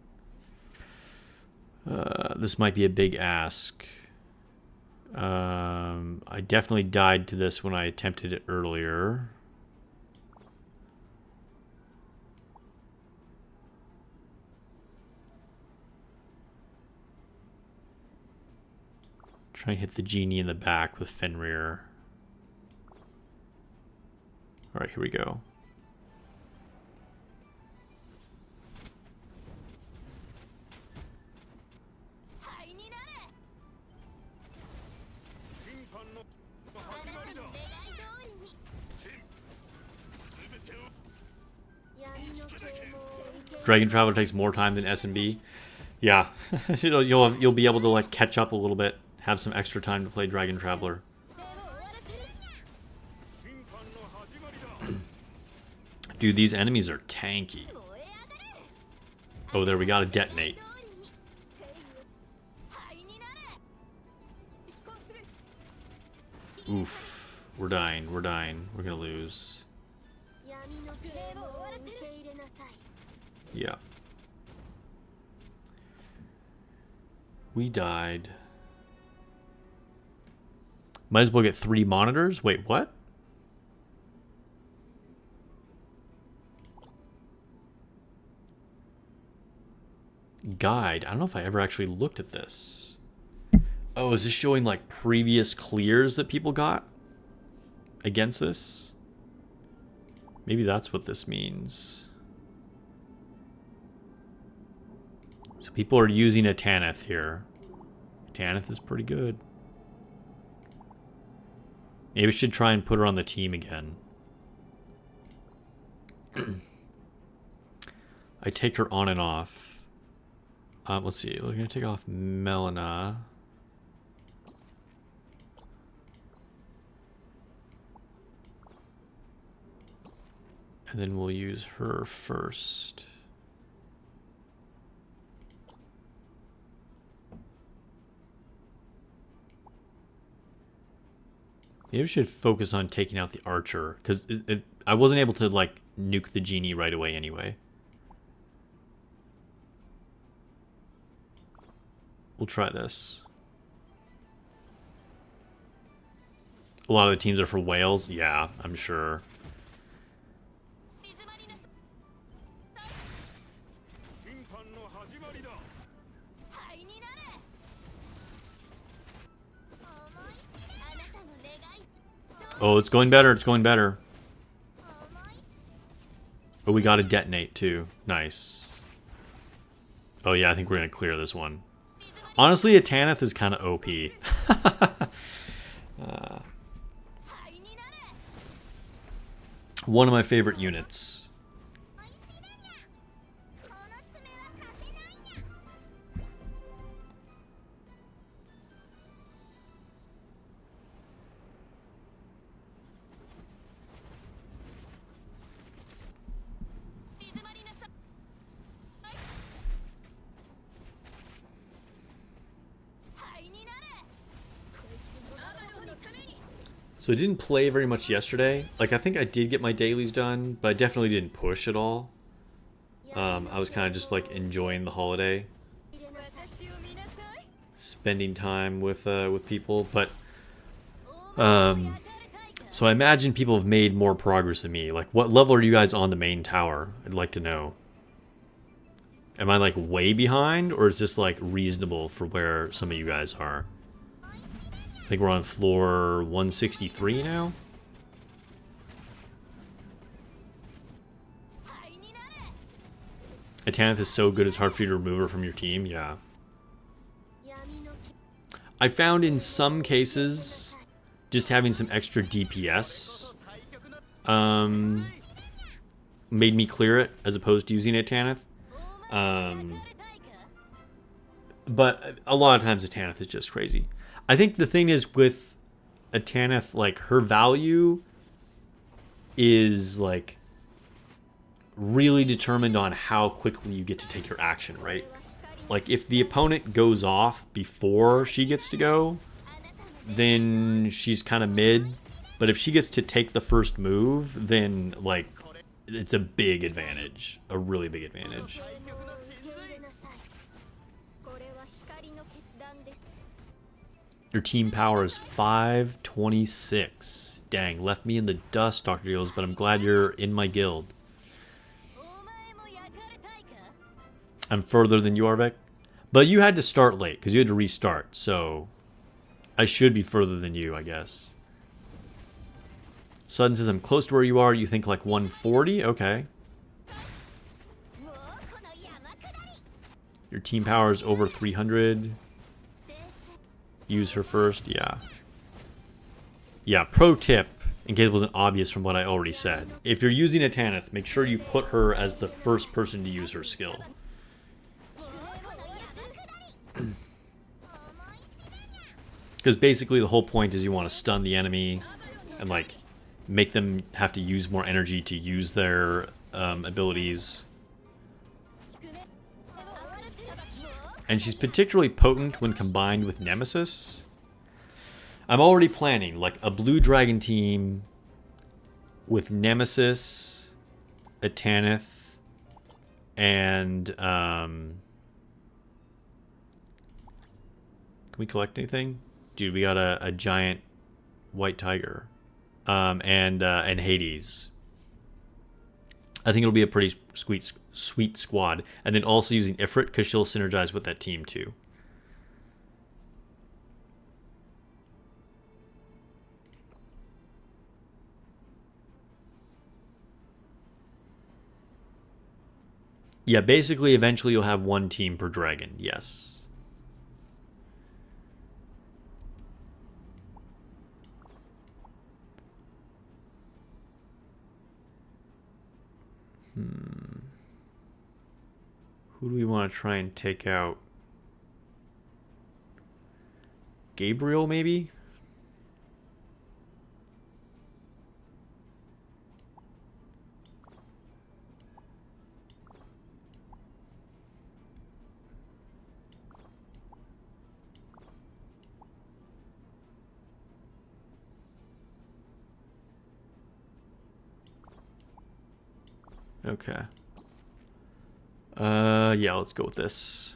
This might be a big ask. I definitely died to this when I attempted it earlier. Try and hit the genie in the back with Fenrir. Alright, here we go. Dragon Traveler takes more time than S&B. Yeah, you'll be able to like catch up a little bit, have some extra time to play Dragon Traveler. Dude, these enemies are tanky. Oh, there we gotta detonate. Oof, we're dying. We're gonna lose. Yeah. We died. Might as well get 3 monitors. Wait, what? Guide. I don't know if I ever actually looked at this. Oh, is this showing like previous clears that people got against this? Maybe that's what this means. So people are using a Tanith here. Tanith is pretty good. Maybe we should try and put her on the team again. I take her on and off. Let's see. We're going to take off Melina. And then we'll use her first. Maybe we should focus on taking out the archer, because I wasn't able to, like, nuke the genie right away anyway. We'll try this. A lot of the teams are for whales. Yeah, I'm sure. Oh, it's going better. It's going better. Oh, we got to detonate too. Nice. Oh yeah, I think we're going to clear this one. Honestly, a Tanith is kind of OP. One of my favorite units. So I didn't play very much yesterday. Like, I think I did get my dailies done, but I definitely didn't push at all. I was kind of just, like, enjoying the holiday. Spending time with people, but... so I imagine people have made more progress than me. Like, what level are you guys on the main tower? I'd like to know. Am I, like, way behind, or is this, like, reasonable for where some of you guys are? I think we're on floor 163 now. A Tanith is so good it's hard for you to remove her from your team. Yeah. I found in some cases just having some extra DPS made me clear it as opposed to using a Tanith. But a lot of times a Tanith is just crazy. I think the thing is with a Tanith, like, her value is, like, really determined on how quickly you get to take your action, right? Like, if the opponent goes off before she gets to go, then she's kind of mid. But if she gets to take the first move, then, like, it's a big advantage. A really big advantage. Your team power is 526. Dang, left me in the dust, Dr. Deals, but I'm glad you're in my guild. I'm further than you are, Vic. But you had to start late, because you had to restart, so I should be further than you, I guess. Sudden says I'm close to where you are. You think like 140? Okay. Your team power is over 300. Use her first, yeah. Yeah, pro tip, in case it wasn't obvious from what I already said. If you're using a Tanith, make sure you put her as the first person to use her skill. Because basically the whole point is you want to stun the enemy and, like, make them have to use more energy to use their abilities. And she's particularly potent when combined with Nemesis. I'm already planning, like, a blue dragon team with Nemesis, a Tanith, and, can we collect anything? Dude, we got a giant white tiger. And Hades. I think it'll be a pretty sweet squad. And then also using Ifrit, because she'll synergize with that team too. Yeah, basically, eventually you'll have one team per dragon. Yes. Who do we want to try and take out? Gabriel, maybe? Okay. Yeah, let's go with this.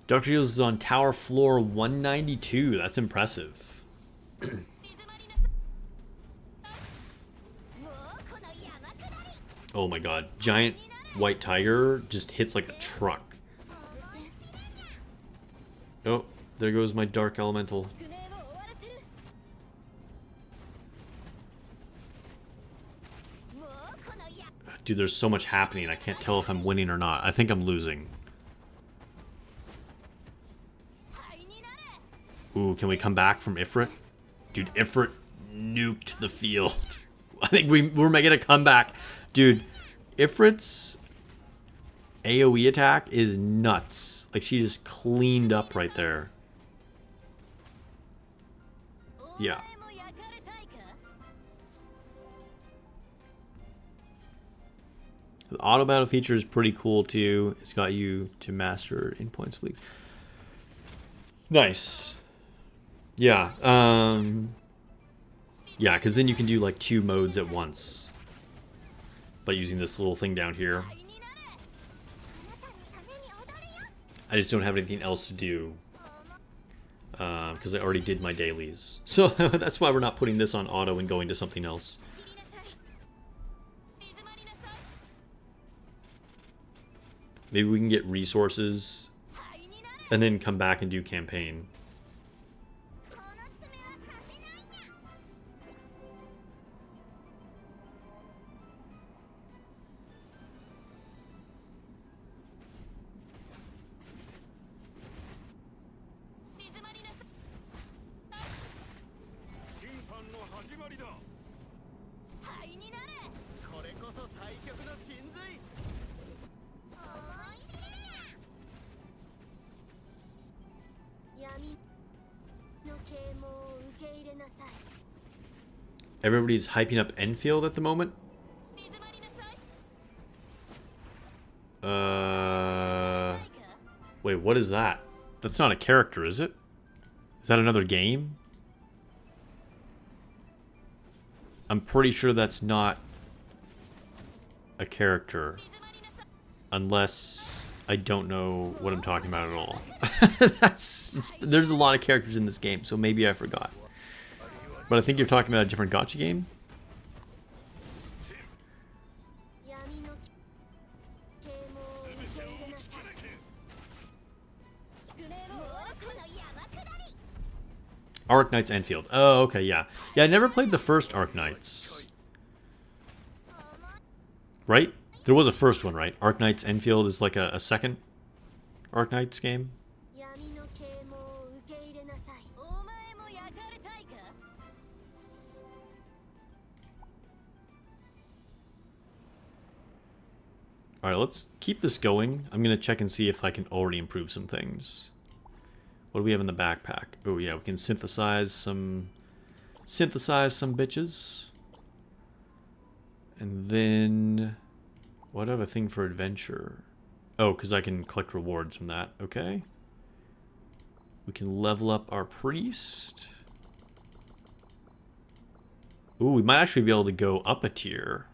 Dr. Deals is on tower floor 192. That's impressive. Oh my god. Giant white tiger just hits like a truck. Oh, there goes my dark elemental. Dude, there's so much happening. I can't tell if I'm winning or not. I think I'm losing. Ooh, can we come back from Ifrit? Dude, Ifrit nuked the field. I think we're making a comeback. Dude, Ifrit's AoE attack is nuts. Like, she just cleaned up right there. Yeah. The auto battle feature is pretty cool too. It's got you to master in points fleets. Nice. Yeah. Yeah, because then you can do like 2 modes at once by using this little thing down here. I just don't have anything else to do because I already did my dailies. So that's why we're not putting this on auto and going to something else. Maybe we can get resources and then come back and do campaign. Everybody's hyping up Enfield at the moment. Wait, what is that? That's not a character, is it? Is that another game? I'm pretty sure that's not a character. Unless I don't know what I'm talking about at all. There's a lot of characters in this game, so maybe I forgot. But I think you're talking about a different gacha game? Arc Knights Enfield. Oh, okay, yeah. Yeah, I never played the first Arc Knights. Right? There was a first one, right? Arc Knights Enfield is like a second Arc Knights game? Alright, let's keep this going. I'm going to check and see if I can already improve some things. What do we have in the backpack? Oh yeah, we can synthesize some bitches. And then what do I have a thing for adventure? Oh, because I can collect rewards from that. Okay. We can level up our priest. Ooh, we might actually be able to go up a tier.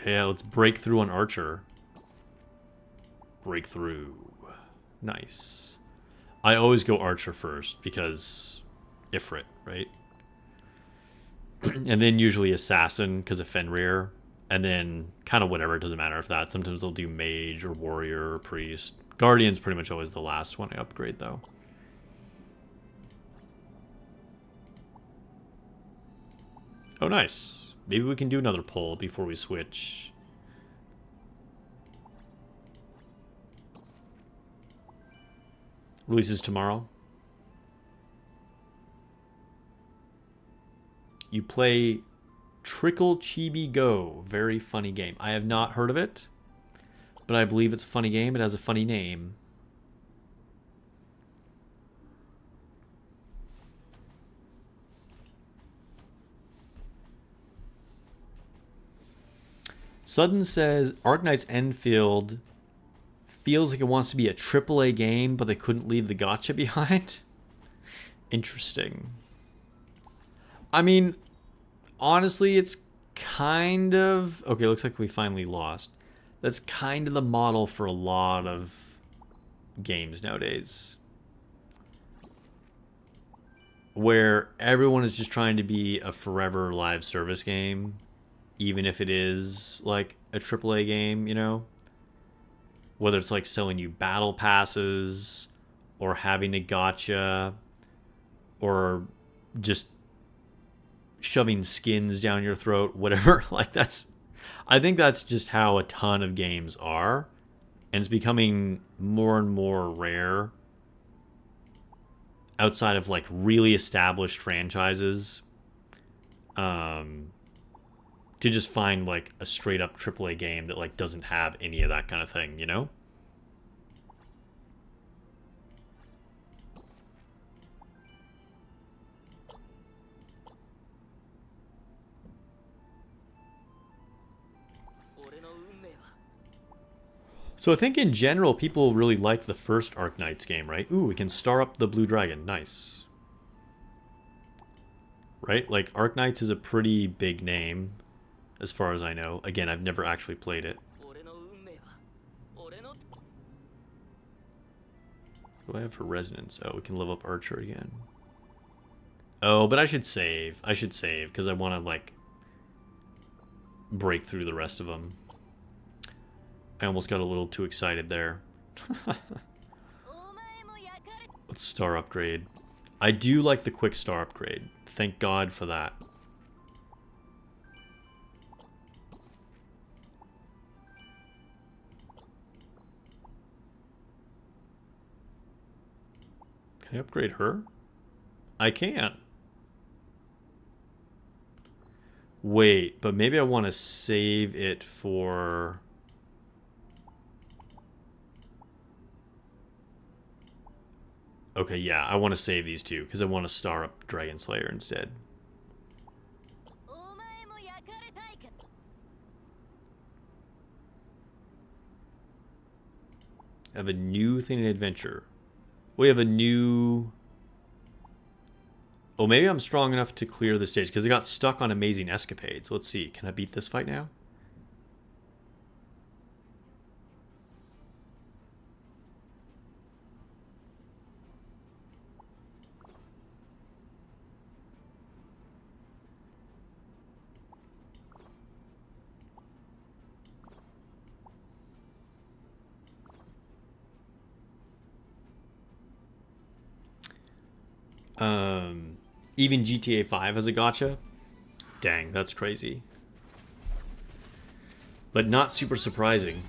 Yeah, let's break through on Archer. Breakthrough. Nice. I always go Archer first because Ifrit, right? And then usually Assassin because of Fenrir. And then kind of whatever, it doesn't matter if that. Sometimes they'll do Mage or Warrior or Priest. Guardian's pretty much always the last one I upgrade though. Oh, nice. Maybe we can do another poll before we switch. Releases tomorrow. You play Trickle Chibi Go. Very funny game. I have not heard of it, but I believe it's a funny game. It has a funny name. Sudden says Arknight's Enfield feels like it wants to be a AAA game, but they couldn't leave the gacha behind. Interesting. I mean, honestly, it's kind of... Okay, looks like we finally lost. That's kind of the model for a lot of games nowadays, where everyone is just trying to be a forever live service game, even if it is like a AAA game, you know? Whether it's like selling you battle passes or having a gacha or just shoving skins down your throat, whatever. Like that's... I think that's just how a ton of games are. And it's becoming more and more rare outside of like really established franchises to just find like a straight up AAA game that like doesn't have any of that kind of thing, you know? So I think in general people really like the first Arknights game, right? Ooh, we can star up the blue dragon. Nice. Right? Like Arknights is a pretty big name as far as I know. Again, I've never actually played it. What do I have for resonance? Oh, we can level up Archer again. Oh, but I should save. I should save because I want to like break through the rest of them. I almost got a little too excited there. Let's star upgrade. I do like the quick star upgrade. Thank God for that. Can I upgrade her? I can. Wait, but maybe I want to save it for... Okay, yeah, I want to save these two because I want to star up Dragon Slayer instead. I have a new thing in adventure. We have a new... Oh, maybe I'm strong enough to clear the stage because I got stuck on Amazing Escapades. Let's see. Can I beat this fight now? Even GTA 5 has a gacha? Dang, that's crazy. But not super surprising.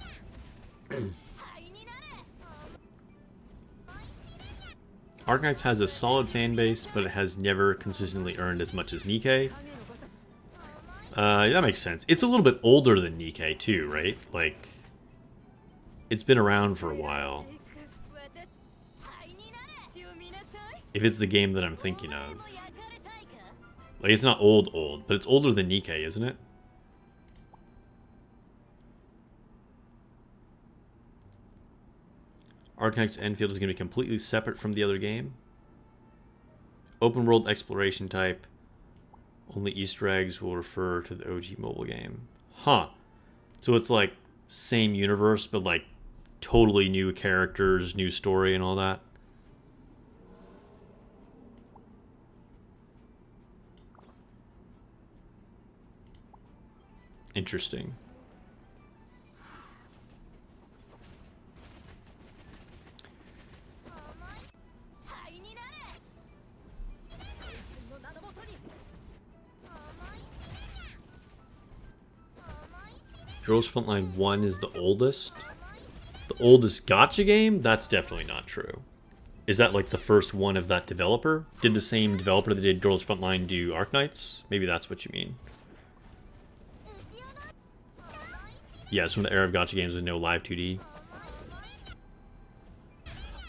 Arknights has a solid fan base, but it has never consistently earned as much as Nikke. That makes sense. It's a little bit older than Nikke too, right? Like, it's been around for a while. If it's the game that I'm thinking of. Like, it's not old, but it's older than Nikke, isn't it? Arknight's Enfield is going to be completely separate from the other game. Open world exploration type. Only Easter eggs will refer to the OG mobile game. Huh. So it's like same universe, but like totally new characters, new story and all that. Interesting. Girls Frontline 1 is the oldest. The oldest gacha game? That's definitely not true. Is that like the first one of that developer? Did the same developer that did Girls Frontline do Arknights? Maybe that's what you mean. Yeah, it's from the era of gacha games with no live 2D.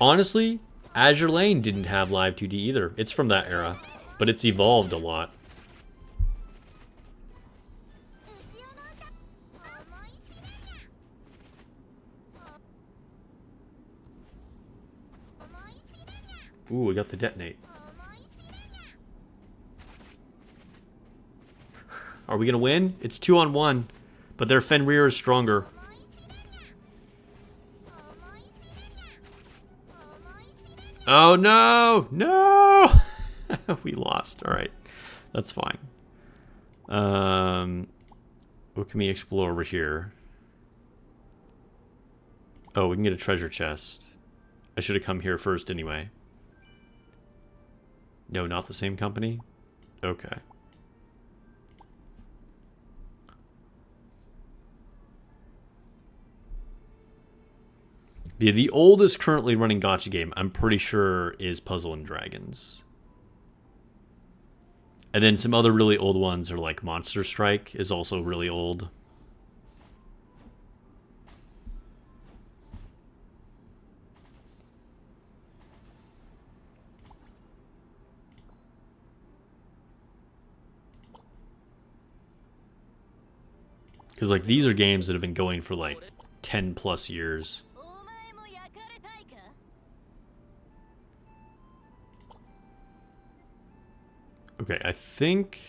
Honestly, Azure Lane didn't have live 2D either. It's from that era, but it's evolved a lot. Ooh, we got the detonate. Are we gonna win? It's 2-on-1, but their Fenrir is stronger. Oh no! No! We lost. Alright. That's fine. What can we explore over here? Oh, we can get a treasure chest. I should have come here first anyway. No, not the same company? Okay. Yeah, the oldest currently running gacha game, I'm pretty sure, is Puzzle and Dragons. And then some other really old ones are like Monster Strike is also really old. Because like these are games that have been going for like 10 plus years. Okay, I think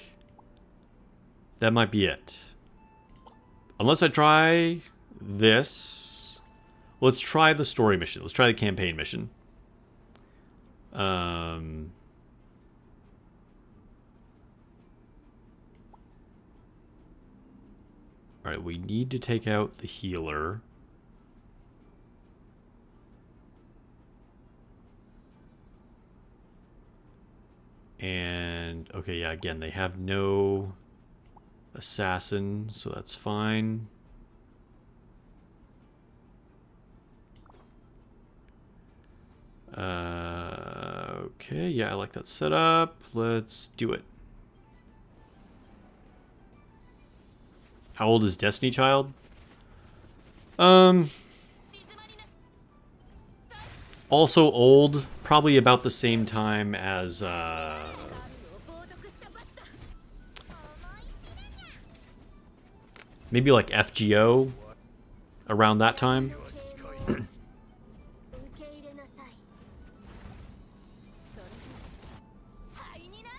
that might be it. Unless I try this. Let's try the story mission. Let's try the campaign mission. Alright, we need to take out the healer. And, okay, yeah, again, they have no assassin, so that's fine. Okay, yeah, I like that setup. Let's do it. How old is Destiny Child? Also old, probably about the same time as, maybe like FGO, around that time.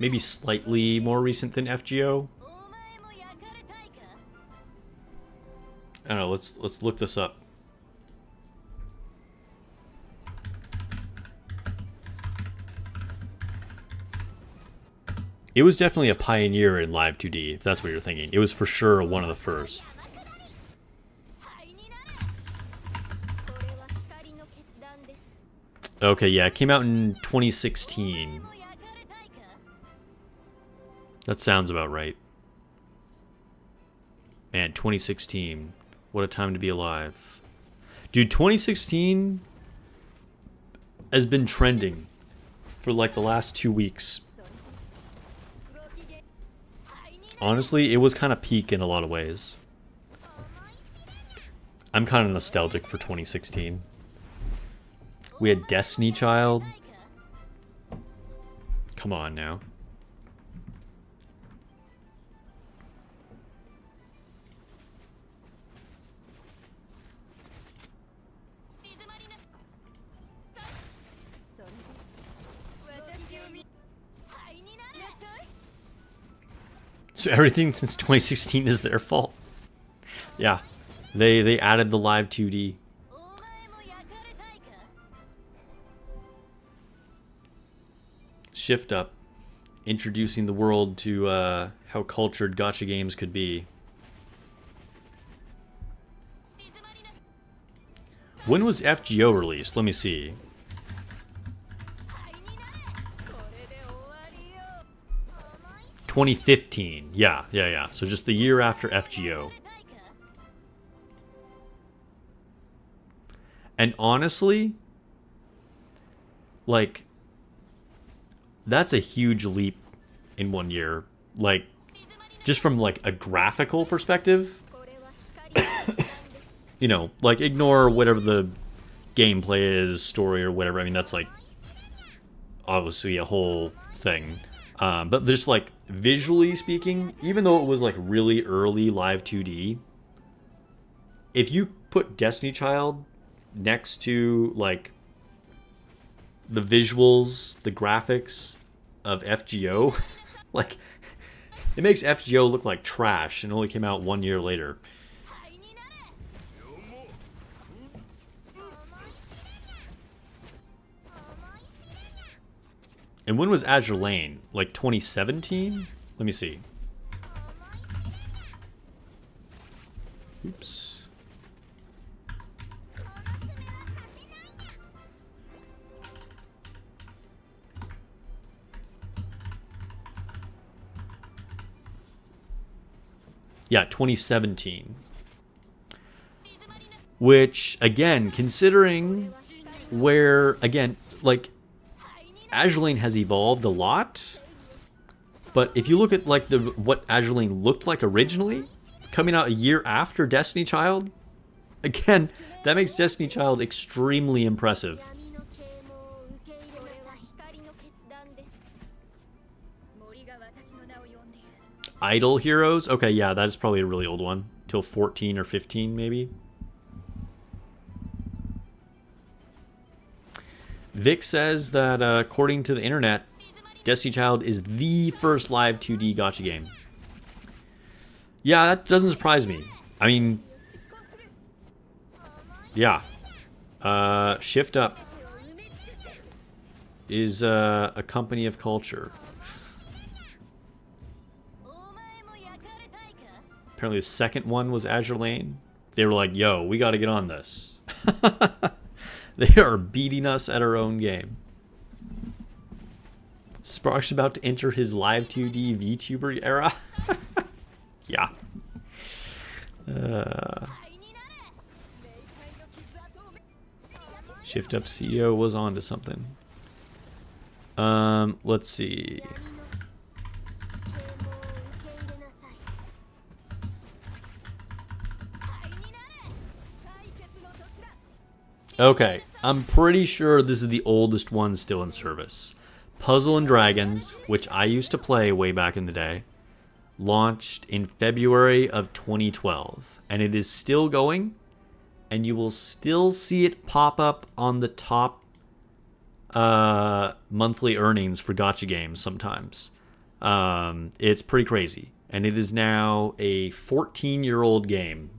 Maybe slightly more recent than FGO. I don't know, let's look this up. It was definitely a pioneer in live 2D, if that's what you're thinking. It was for sure one of the first. Okay, yeah, it came out in 2016. That sounds about right. Man, 2016. What a time to be alive. Dude, 2016 has been trending for like the last 2 weeks. Honestly, it was kind of peak in a lot of ways. I'm kind of nostalgic for 2016. We had Destiny Child. Come on now. So everything since 2016 is their fault. Yeah, they added the live 2D. Shift up, introducing the world to how cultured gacha games could be. When was FGO released? Let me see. 2015. Yeah. So just the year after FGO. And honestly, Like, that's a huge leap in 1 year. Like, just from like a graphical perspective, you know, like ignore whatever the gameplay is, story or whatever. I mean, that's like obviously a whole thing. But just like visually speaking, even though it was like really early live 2D, if you put Destiny Child next to like the visuals, the graphics of FGO, like it makes FGO look like trash and only came out 1 year later. And when was Azure Lane? Like 2017? Let me see. Oops. Yeah, 2017. Which, again, considering where, again, like, Azure Lane has evolved a lot, but if you look at like what Azure Lane looked like originally, coming out a year after Destiny Child, again, that makes Destiny Child extremely impressive. Idle Heroes? Okay, yeah, that is probably a really old one. Till 14 or 15, maybe. Vic says that according to the internet, Destiny Child is the first live 2D gacha game. Yeah, that doesn't surprise me. I mean, yeah. Shift Up is a company of culture. Apparently the second one was Azure Lane. They were like, yo, we got to get on this. They are beating us at our own game. Spark's about to enter his live 2D VTuber era. Yeah. Shift Up CEO was onto something. Let's see. Okay, I'm pretty sure this is the oldest one still in service. Puzzle and Dragons, which I used to play way back in the day, launched in February of 2012. And it is still going, and you will still see it pop up on the top monthly earnings for gacha games sometimes. It's pretty crazy. And it is now a 14-year-old game.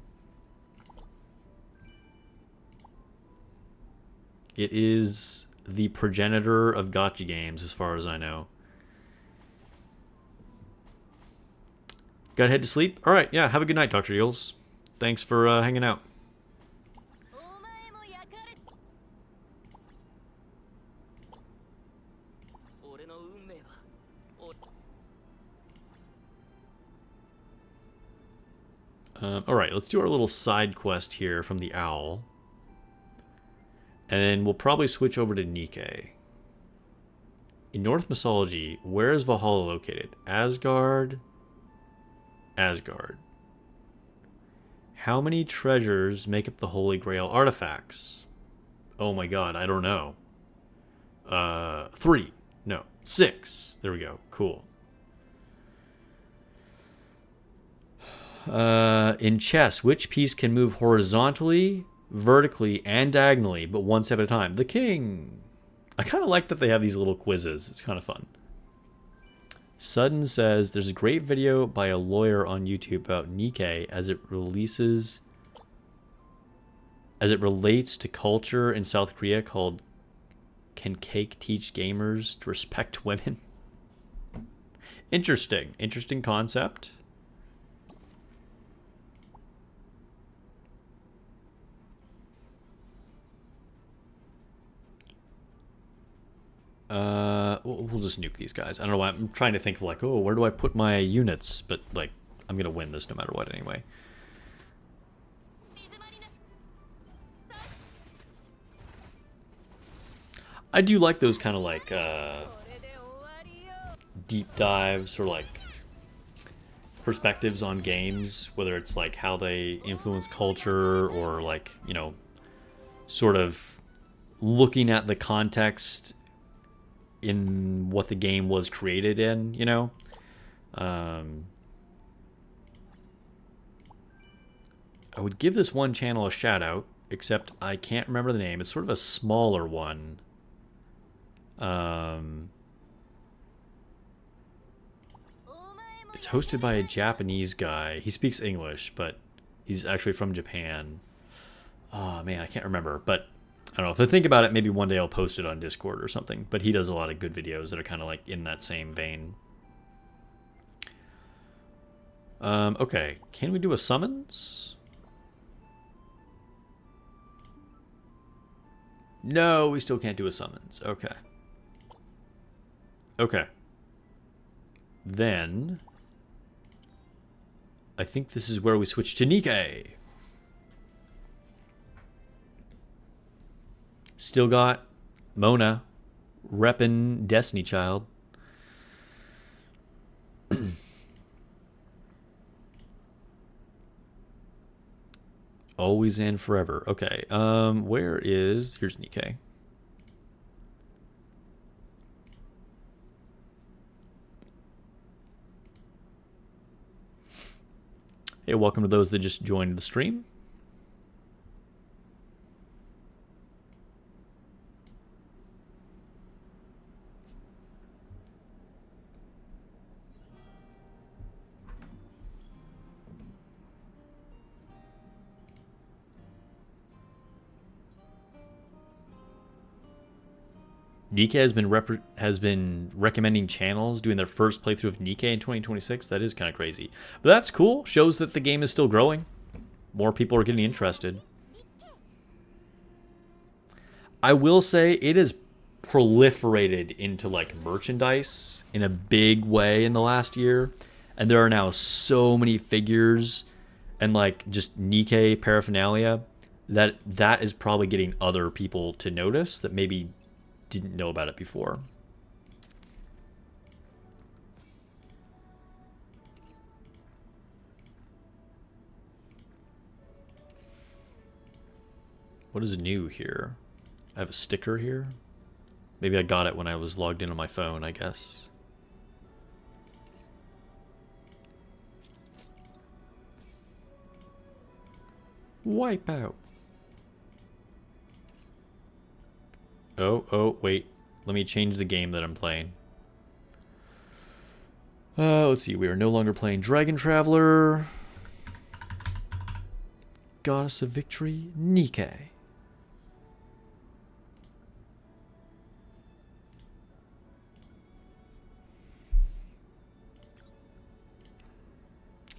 It is the progenitor of gacha games, as far as I know. Gotta head to sleep? Alright, yeah, have a good night, Dr. Eels. Thanks for hanging out. Alright, let's do our little side quest here from the owl. And then we'll probably switch over to Nikke. In Norse mythology, where is Valhalla located? Asgard. Asgard. How many treasures make up the Holy Grail artifacts? Oh my god, I don't know. 3. No, 6. There we go. Cool. In chess, which piece can move horizontally, vertically, and diagonally, but one step at a time? The king. I kind of like that they have these little quizzes. It's kind of fun. Sudden says there's a great video by a lawyer on YouTube about Nikke as it relates to culture in South Korea called "Can Cake Teach Gamers to Respect Women?" Interesting concept. We'll just nuke these guys. I don't know why. I'm trying to think of like, oh, where do I put my units? But like, I'm gonna win this no matter what anyway. I do like those kind of like deep dives or like perspectives on games, whether it's like how they influence culture or like, you know, sort of looking at the context in what the game was created in, you know. I would give this one channel a shout out, except I can't remember the name. It's sort of a smaller one. It's hosted by a Japanese guy. He speaks English, but he's actually from Japan. Oh man, I can't remember. But I don't know. If I think about it, maybe one day I'll post it on Discord or something. But he does a lot of good videos that are kind of like in that same vein. Okay, can we do a summons? No, we still can't do a summons. Okay. Okay. Then I think this is where we switch to Nikke. Still got Mona reppin' Destiny Child. Always and forever. Okay. Where is... Here's Nikke. Hey, welcome to those that just joined the stream. Nikke has been recommending channels doing their first playthrough of Nikke in 2026. That is kind of crazy, but that's cool. Shows that the game is still growing. More people are getting interested. I will say it has proliferated into like merchandise in a big way in the last year, and there are now so many figures and like just Nikke paraphernalia that is probably getting other people to notice that maybe didn't know about it before. What is new here? I have a sticker here. Maybe I got it when I was logged in on my phone, I guess. Wipe out. Oh, wait. Let me change the game that I'm playing. Let's see. We are no longer playing Dragon Traveler. Goddess of Victory, Nikke.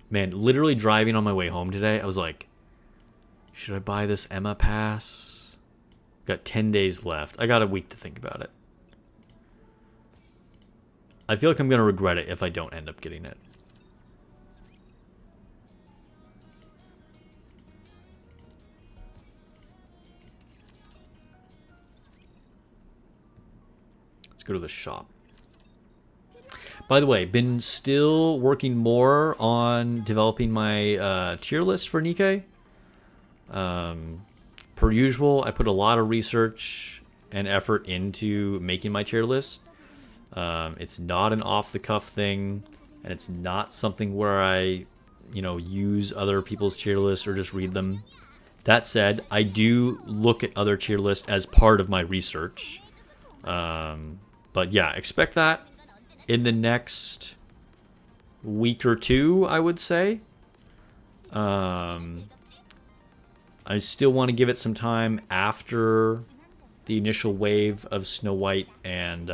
Man, literally driving on my way home today, I was like, should I buy this Emma pass? Got 10 days left. I got a week to think about it. I feel like I'm going to regret it if I don't end up getting it. Let's go to the shop. By the way, been still working more on developing my tier list for Nikke. Per usual, I put a lot of research and effort into making my tier list. It's not an off-the-cuff thing, and it's not something where I, you know, use other people's tier lists or just read them. That said, I do look at other tier lists as part of my research. But yeah, expect that in the next week or two, I would say. I still want to give it some time after the initial wave of Snow White and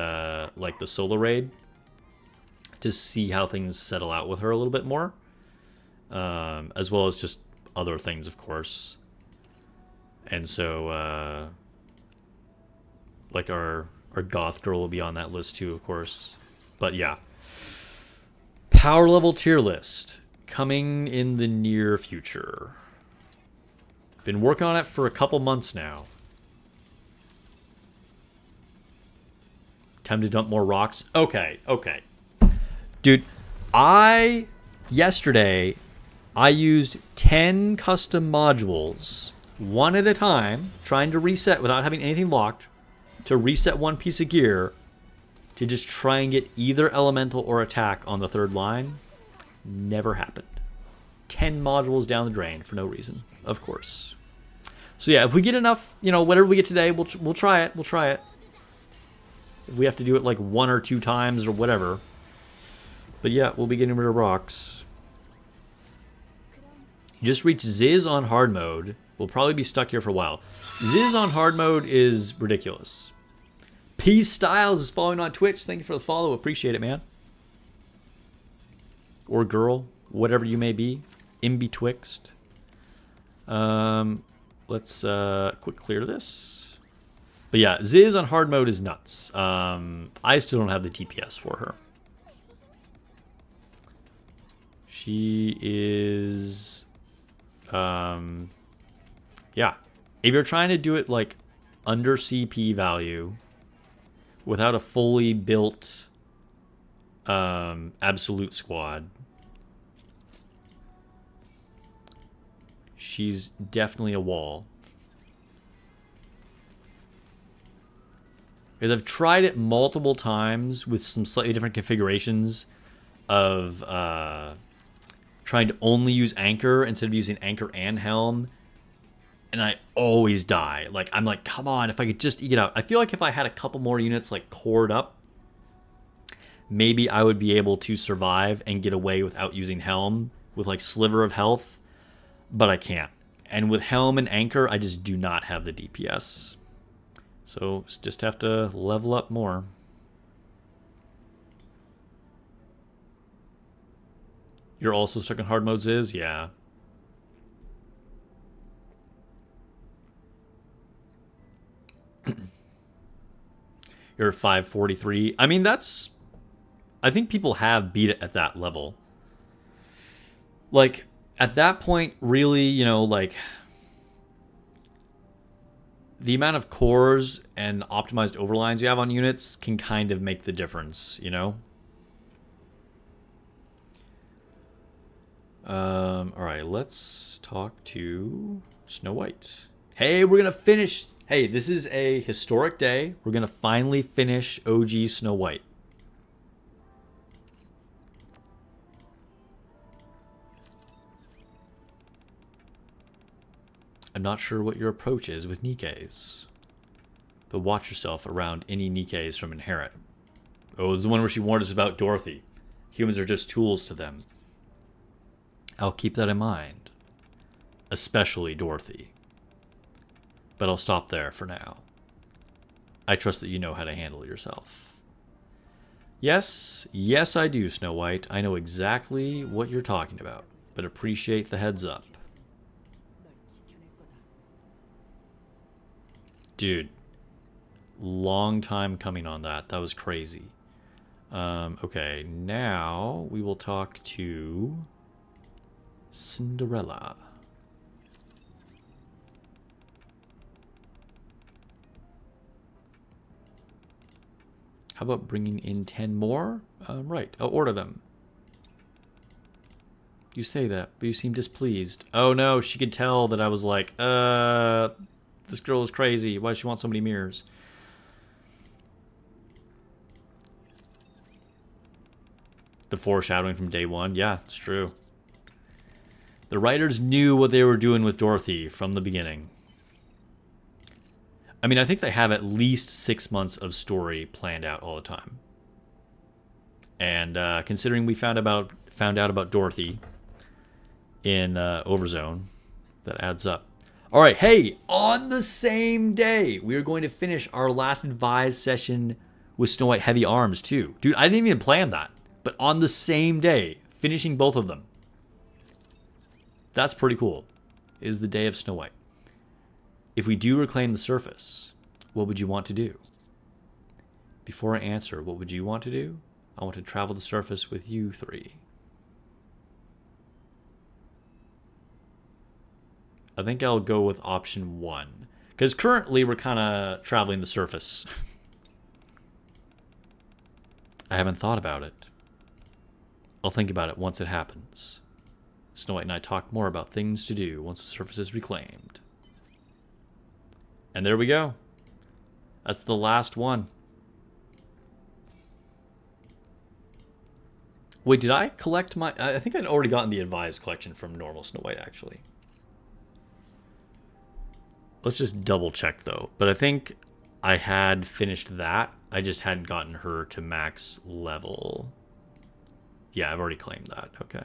like the solo raid to see how things settle out with her a little bit more, as well as just other things, of course. And so like our goth girl will be on that list too, of course. But yeah, power level tier list coming in the near future. Been working on it for a couple months now. Time to dump more rocks. Okay, okay. Dude, yesterday, I used 10 custom modules, one at a time, trying to reset without having anything locked, to reset one piece of gear, to just try and get either elemental or attack on the third line. Never happened. 10 modules down the drain for no reason, of course. So yeah, if we get enough, you know, whatever we get today, we'll try it. We'll try it. If we have to do it like 1 or 2 times or whatever. But yeah, we'll be getting rid of rocks. You just reached Ziz on hard mode. We'll probably be stuck here for a while. Ziz on hard mode is ridiculous. P Styles is following on Twitch. Thank you for the follow. Appreciate it, man. Or girl, whatever you may be. In betwixt. Let's quick clear this. But yeah, Ziz on hard mode is nuts. I still don't have the DPS for her. She is... yeah. If you're trying to do it like under CP value without a fully built absolute squad, she's definitely a wall. Because I've tried it multiple times with some slightly different configurations of trying to only use anchor instead of using anchor and helm, and I always die. Like, I'm like, come on, if I could just eke it out. I feel like if I had a couple more units like cored up, maybe I would be able to survive and get away without using helm with like sliver of health, but I can't. And with helm and anchor, I just do not have the DPS. So just have to level up more. You're also stuck in hard modes, is? Yeah. You're 543. I mean, that's... I think people have beat it at that level. Like, at that point, really, you know, like... the amount of cores and optimized overlines you have on units can kind of make the difference, you know? Alright, let's talk to Snow White. Hey, we're gonna finish... Hey, this is a historic day. We're gonna finally finish OG Snow White. I'm not sure what your approach is with nikkes, but watch yourself around any nikkes from Inherit. Oh, this is the one where she warned us about Dorothy. Humans are just tools to them. I'll keep that in mind. Especially Dorothy. But I'll stop there for now. I trust that you know how to handle yourself. Yes, yes I do, Snow White. I know exactly what you're talking about, but appreciate the heads up. Dude, long time coming on that. That was crazy. Okay, now we will talk to Cinderella. How about bringing in 10 more? Right, I'll order them. You say that, but you seem displeased. Oh no, she could tell that I was like, this girl is crazy. Why does she want so many mirrors? The foreshadowing from day one. Yeah, it's true. The writers knew what they were doing with Dorothy from the beginning. I mean, I think they have at least 6 months of story planned out all the time. And considering we found out about Dorothy in Overzone, that adds up. All right, hey, on the same day, we are going to finish our last advised session with Snow White Heavy Arms, too. Dude, I didn't even plan that. But on the same day, finishing both of them. That's pretty cool. It is the day of Snow White. If we do reclaim the surface, what would you want to do? Before I answer, what would you want to do? I want to travel the surface with you three. I think I'll go with option 1. Because currently we're kind of traveling the surface. I haven't thought about it. I'll think about it once it happens. Snow White and I talk more about things to do once the surface is reclaimed. And there we go. That's the last one. Wait, did I collect my... I think I'd already gotten the Advised collection from normal Snow White, actually. Let's just double check, though. But I think I had finished that. I just hadn't gotten her to max level. Yeah, I've already claimed that. Okay.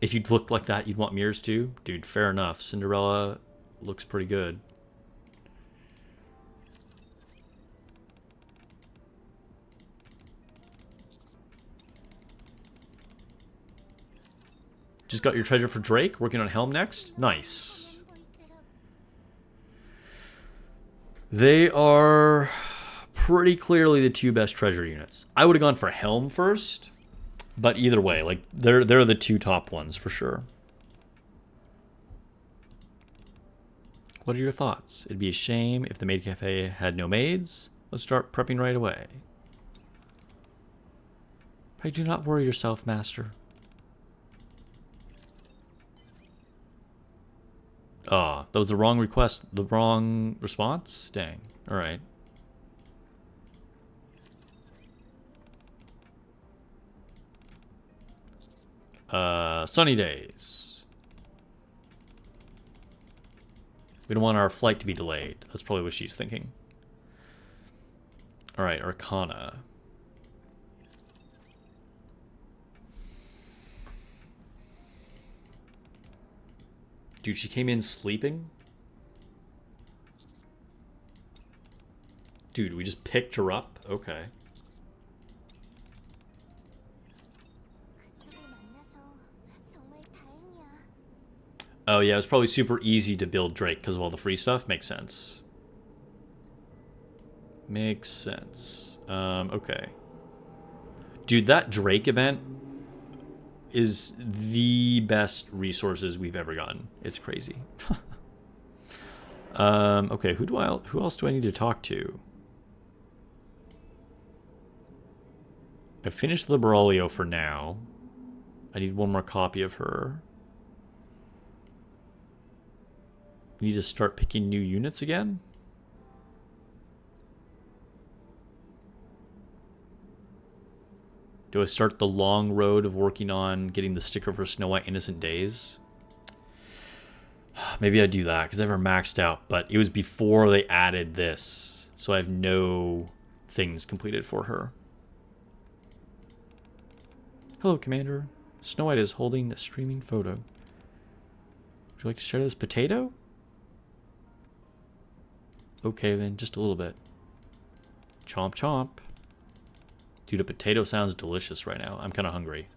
If you'd look like that, you'd want mirrors too? Dude, fair enough. Cinderella looks pretty good. Just got your treasure for Drake. Working on Helm next. Nice. They are pretty clearly the two best treasure units. I would have gone for Helm first, but either way, like they're the two top ones for sure. What are your thoughts? It'd be a shame if the maid cafe had no maids. Let's start prepping right away. Pray do not worry yourself, master. Ah, that was the wrong request, the wrong response? Dang. Alright. Sunny days. We don't want our flight to be delayed. That's probably what she's thinking. Alright, Arcana. Dude, she came in sleeping? Dude, we just picked her up? Okay. Oh yeah, it was probably super easy to build Drake because of all the free stuff. Makes sense. Makes sense. Okay. Dude, that Drake event is the best resources we've ever gotten. It's crazy. Okay, who else do I need to talk to? I finished the Braulio for now. I need one more copy of her. Need to start picking new units again? Do I start the long road of working on getting the sticker for Snow White Innocent Days? Maybe I do that because I never maxed out, but it was before they added this, so I have no things completed for her. Hello, Commander. Snow White is holding a streaming photo. Would you like to share this potato? Okay, then, just a little bit. Chomp, chomp. Dude, a potato sounds delicious right now. I'm kind of hungry.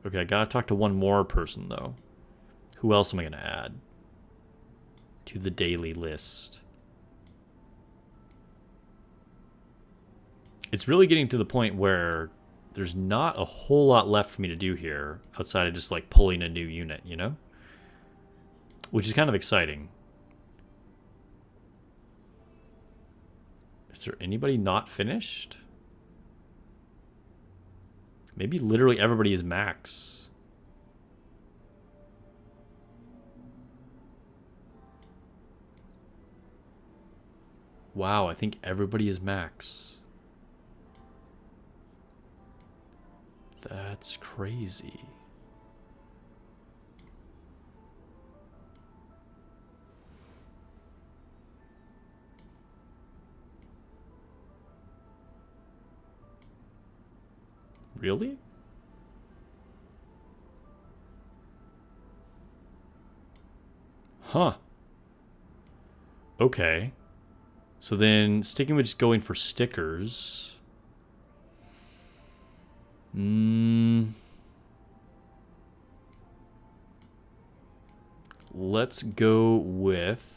Okay, I gotta talk to one more person, though. Who else am I gonna add to the daily list? It's really getting to the point where there's not a whole lot left for me to do here outside of just, like, pulling a new unit, you know? Which is kind of exciting. Is there anybody not finished? Maybe literally everybody is max. Wow, I think everybody is max. That's crazy. Really? Huh. Okay. So then, sticking with just going for stickers. Let's go with...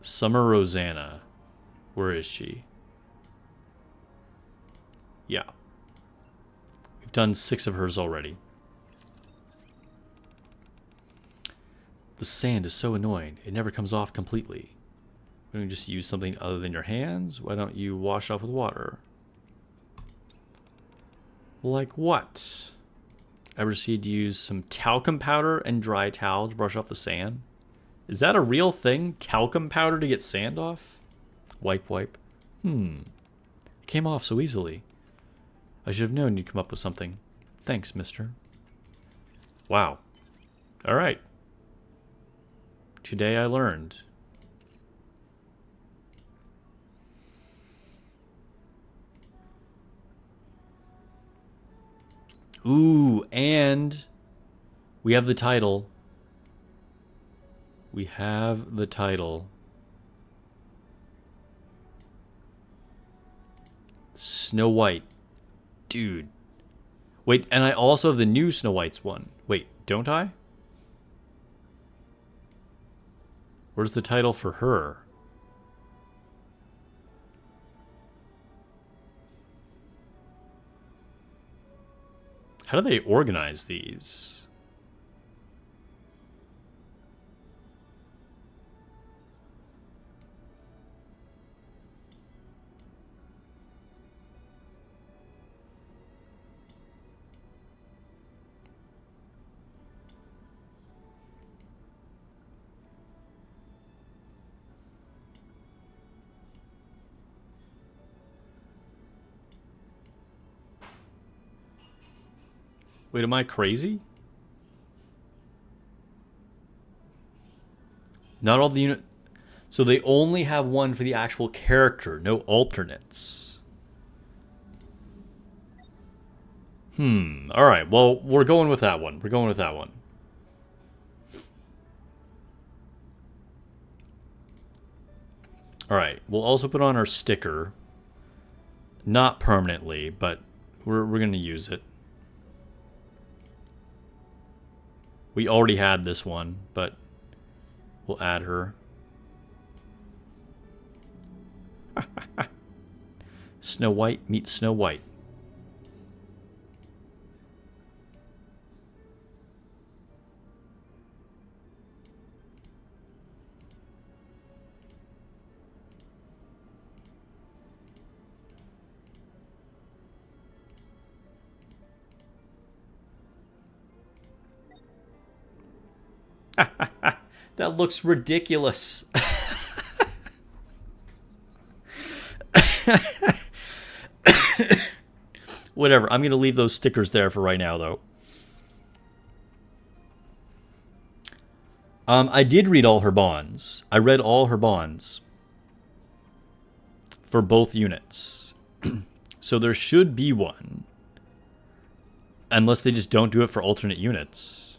Summer Rosanna. Where is she? Yeah. We have done 6 of hers already. The sand is so annoying. It never comes off completely. Why don't you just use something other than your hands? Why don't you wash off with water? Like what? I proceed to use some talcum powder and dry towel to brush off the sand. Is that a real thing? Talcum powder to get sand off? Wipe, wipe. It came off so easily. I should have known you'd come up with something. Thanks, mister. Wow. Alright. Today I learned. Ooh, and we have the title. We have the title. Snow White. Dude. Wait, and I also have the new Snow White's one. Wait, don't I? Where's the title for her? How do they organize these? Wait, am I crazy? Not all the unit... So they only have one for the actual character, no alternates. Alright, well, we're going with that one. We're going with that one. Alright, we'll also put on our sticker. Not permanently, but we're going to use it. We already had this one, but we'll add her. Snow White meets Snow White. That looks ridiculous. Whatever, I'm going to leave those stickers there for right now, though. I did read all her bonds. I read all her bonds. For both units. So there should be one. Unless they just don't do it for alternate units.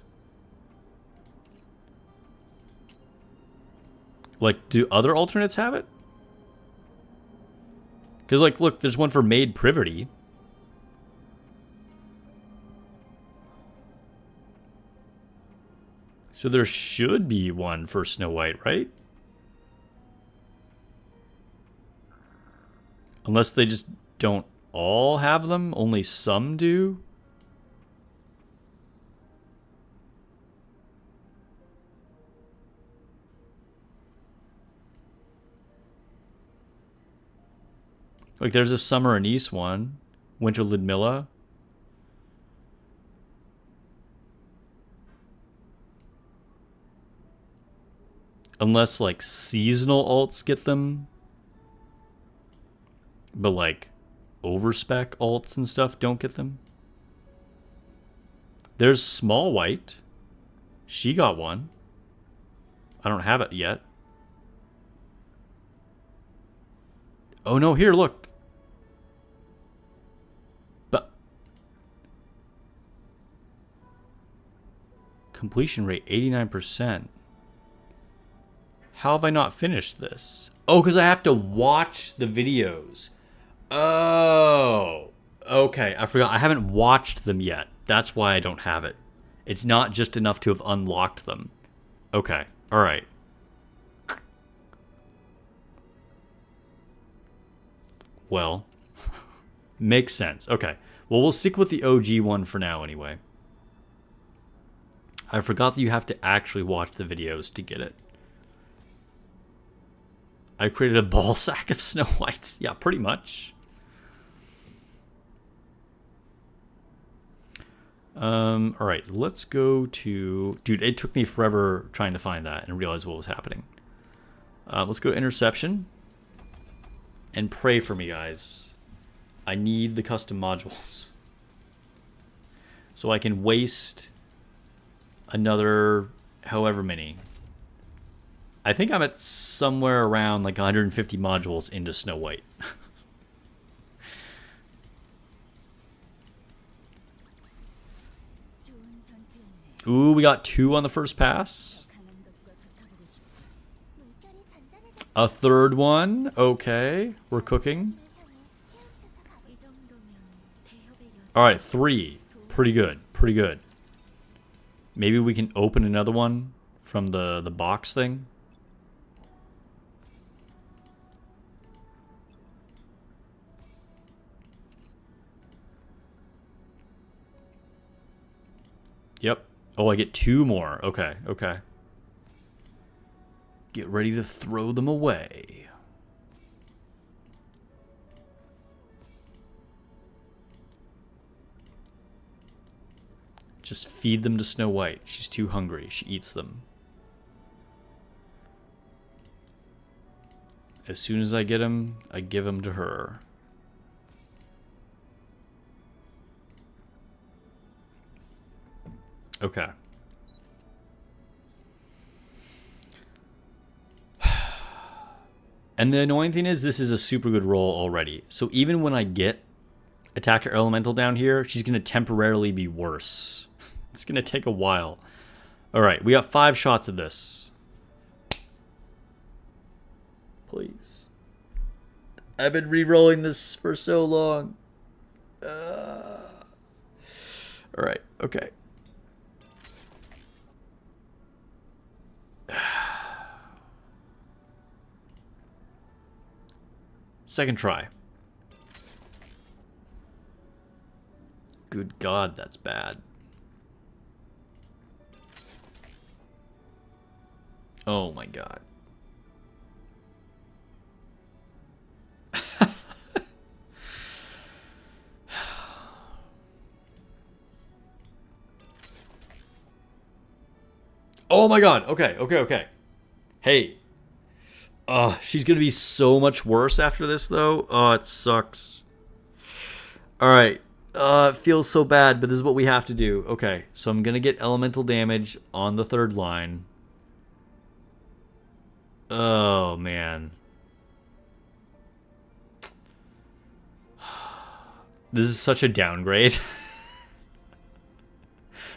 Like, do other alternates have it? Because, like, look, there's one for Maid Privity. So there should be one for Snow White, right? Unless they just don't all have them, only some do. Like, there's a Summer Anise one. Winter Ludmilla. Unless, like, seasonal alts get them. But, like, overspec alts and stuff don't get them. There's Small White. She got one. I don't have it yet. Oh, no, here, look. But completion rate, 89%. How have I not finished this? Oh, because I have to watch the videos. Oh, okay. I forgot. I haven't watched them yet. That's why I don't have it. It's not just enough to have unlocked them. Okay. All right. Well, makes sense. Okay. Well, we'll stick with the OG one for now anyway. I forgot that you have to actually watch the videos to get it. I created a ball sack of Snow Whites. Yeah, pretty much. Alright, let's go to... Dude, it took me forever trying to find that and realize what was happening. Let's go to Interception. And pray for me, guys. I need the custom modules. So I can waste another however many. I think I'm at somewhere around like 150 modules into Snow White. Ooh, we got 2 on the first pass. A third one. Okay, we're cooking. Alright, 3. Pretty good, pretty good. Maybe we can open another one from the box thing. Yep. Oh, I get 2 more. Okay, okay. Get ready to throw them away. Just feed them to Snow White. She's too hungry. She eats them. As soon as I get them, I give them to her. Okay. And the annoying thing is this is a super good roll already. So even when I get Attacker Elemental down here, she's going to temporarily be worse. It's going to take a while. Alright, we got 5 shots of this. Please. I've been re-rolling this for so long. Alright, okay. Second try. Good God, that's bad. Oh my God. Oh my God. Okay, okay, okay. Hey. She's gonna be so much worse after this, though. Oh, it sucks. Alright. It feels so bad, but this is what we have to do. Okay, so I'm gonna get elemental damage on the 3rd line. Oh, man. This is such a downgrade.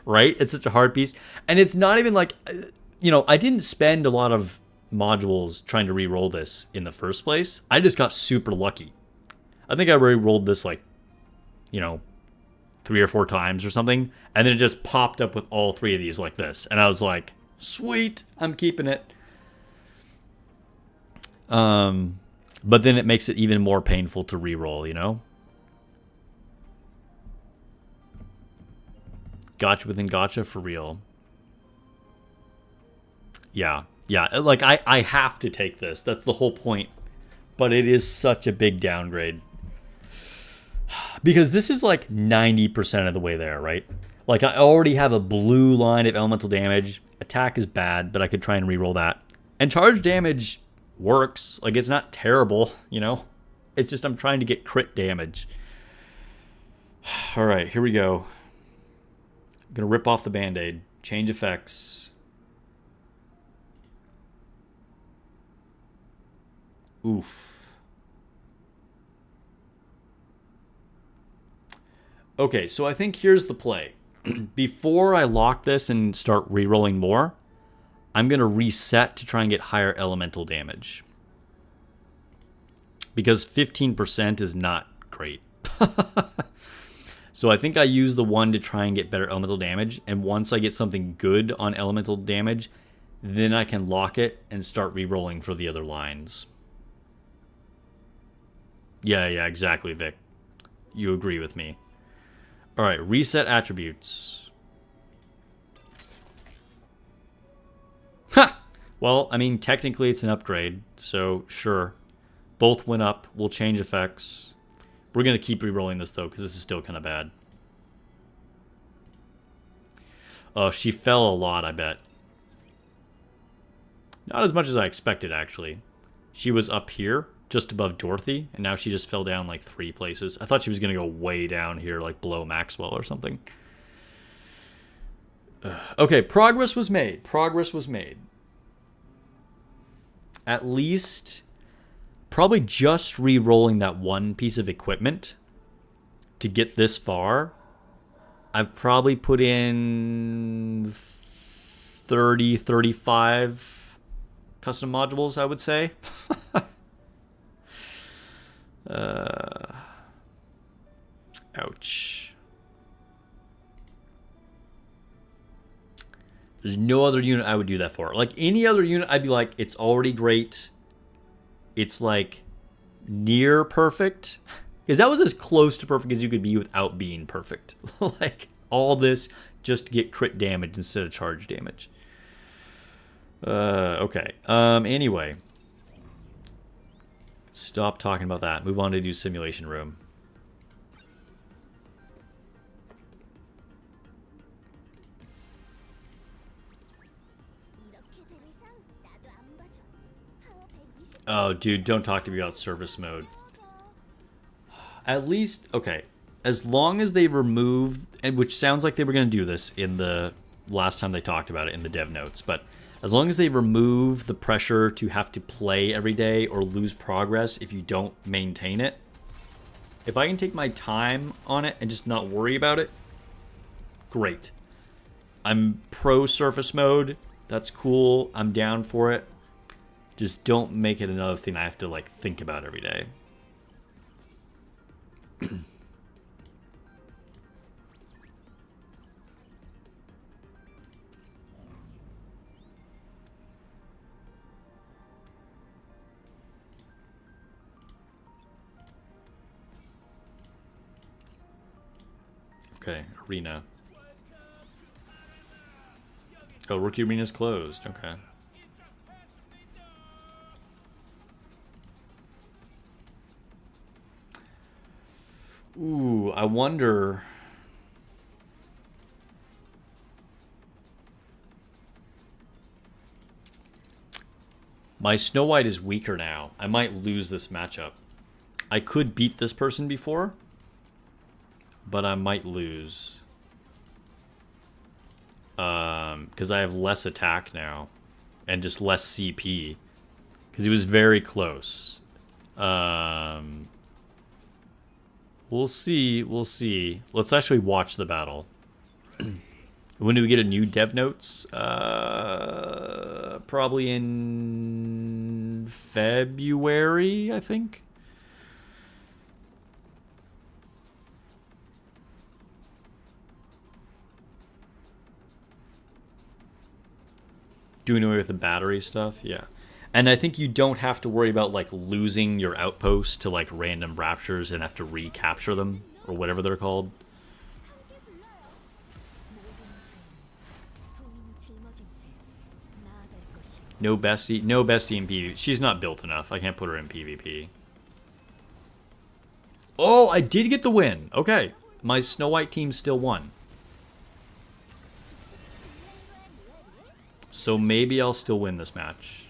Right? It's such a hard piece. And it's not even like... You know, I didn't spend a lot of modules trying to re-roll this in the first place. I just got super lucky. I think I re-rolled this like, you know, 3 or 4 times or something, and then it just popped up with all 3 of these like this, and I was like, sweet, I'm keeping it. But then it makes it even more painful to re-roll, you know? Gotcha within gotcha for real. Yeah. Yeah, like, I have to take this. That's the whole point. But it is such a big downgrade. Because this is like 90% of the way there, right? Like, I already have a blue line of elemental damage. Attack is bad, but I could try and reroll that. And charge damage works. Like, it's not terrible, you know? It's just I'm trying to get crit damage. Alright, here we go. I'm gonna rip off the band-aid. Change effects. Oof. Okay, so I think here's the play. Before I lock this and start re-rolling more, I'm going to reset to try and get higher elemental damage. Because 15% is not great. So I think I use the 1 to try and get better elemental damage, and once I get something good on elemental damage, then I can lock it and start re-rolling for the other lines. Yeah, exactly, Vic. You agree with me. Alright, reset attributes. Ha! Well, I mean, technically it's an upgrade, so sure. Both went up. We'll change effects. We're going to keep re-rolling this, though, because this is still kind of bad. Oh, she fell a lot, I bet. Not as much as I expected, actually. She was up here, just above Dorothy, and now she just fell down like 3 places. I thought she was going to go way down here, like below Maxwell or something. Okay, progress was made. Progress was made. At least, probably just re-rolling that one piece of equipment to get this far. I've probably put in 30, 35 custom modules, I would say. Ouch. There's no other unit I would do that for. Like, any other unit, I'd be like, it's already great. It's, like, near perfect. Because that was as close to perfect as you could be without being perfect. Like, all this just to get crit damage instead of charge damage. Okay. Anyway. Stop talking about that. Move on to do simulation room. Oh, dude, don't talk to me about service mode. At least, okay, as long as they remove, and which sounds like they were going to do this in the last time they talked about it in the dev notes, but as long as they remove the pressure to have to play every day or lose progress if you don't maintain it, if I can take my time on it and just not worry about it, great. I'm pro surface mode. That's cool. I'm down for it. Just don't make it another thing I have to, like, think about every day. Okay, arena. Oh, rookie arena's closed. Okay. Ooh, I wonder. My Snow White is weaker now. I might lose this matchup. I could beat this person before, but I might lose. Because I have less attack now, and just less CP. Because he was very close. We'll see. We'll see. Let's actually watch the battle. When do we get a new dev notes? Probably in February, I think. Doing away with the battery stuff, yeah. And I think you don't have to worry about, like, losing your outposts to, like, random raptures and have to recapture them, or whatever they're called. No bestie? No bestie in PvP. She's not built enough. I can't put her in PvP. Oh, I did get the win. Okay. My Snow White team still won. So maybe I'll still win this match.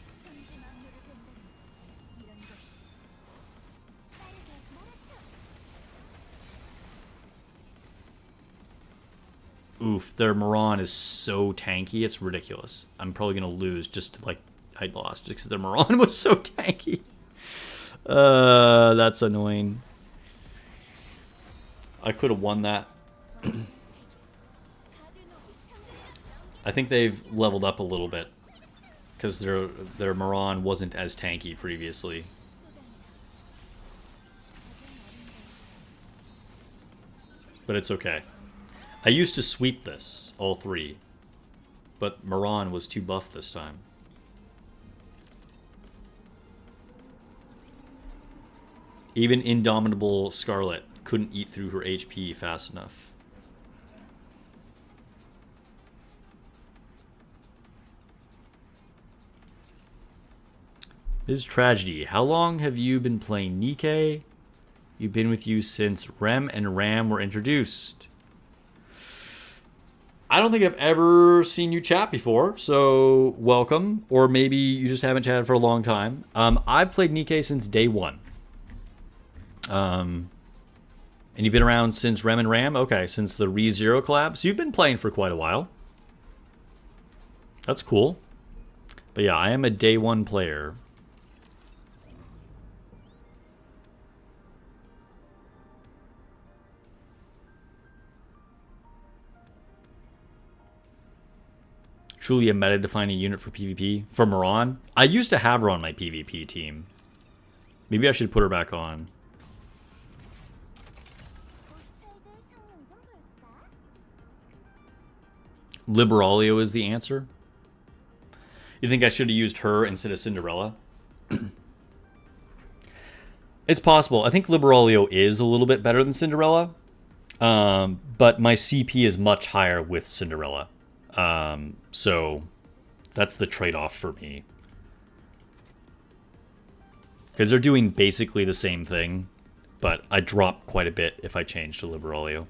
Oof, their Moran is so tanky, it's ridiculous. I'm probably going to lose just to, like, I lost just because their Moran was so tanky. That's annoying. I could have won that. I think they've leveled up a little bit because their Moran wasn't as tanky previously. But it's okay. I used to sweep this, all 3. But Moran was too buff this time. Even Indomitable Scarlet couldn't eat through her HP fast enough. Ms. Tragedy, how long have you been playing Nikke? You've been with you since Rem and Ram were introduced. I don't think I've ever seen you chat before, so welcome. Or maybe you just haven't chatted for a long time. I've played Nikke since day one. And you've been around since Rem and Ram? Okay, since the ReZero collab. So you've been playing for quite a while. That's cool. But yeah, I am a day one player. Truly a meta-defining unit for PvP. For Moran? I used to have her on my PvP team. Maybe I should put her back on. Liberalio is the answer? You think I should have used her instead of Cinderella? It's possible. I think Liberalio is a little bit better than Cinderella. But my CP is much higher with Cinderella. So that's the trade-off for me. Because they're doing basically the same thing, but I drop quite a bit if I change to Liberalio.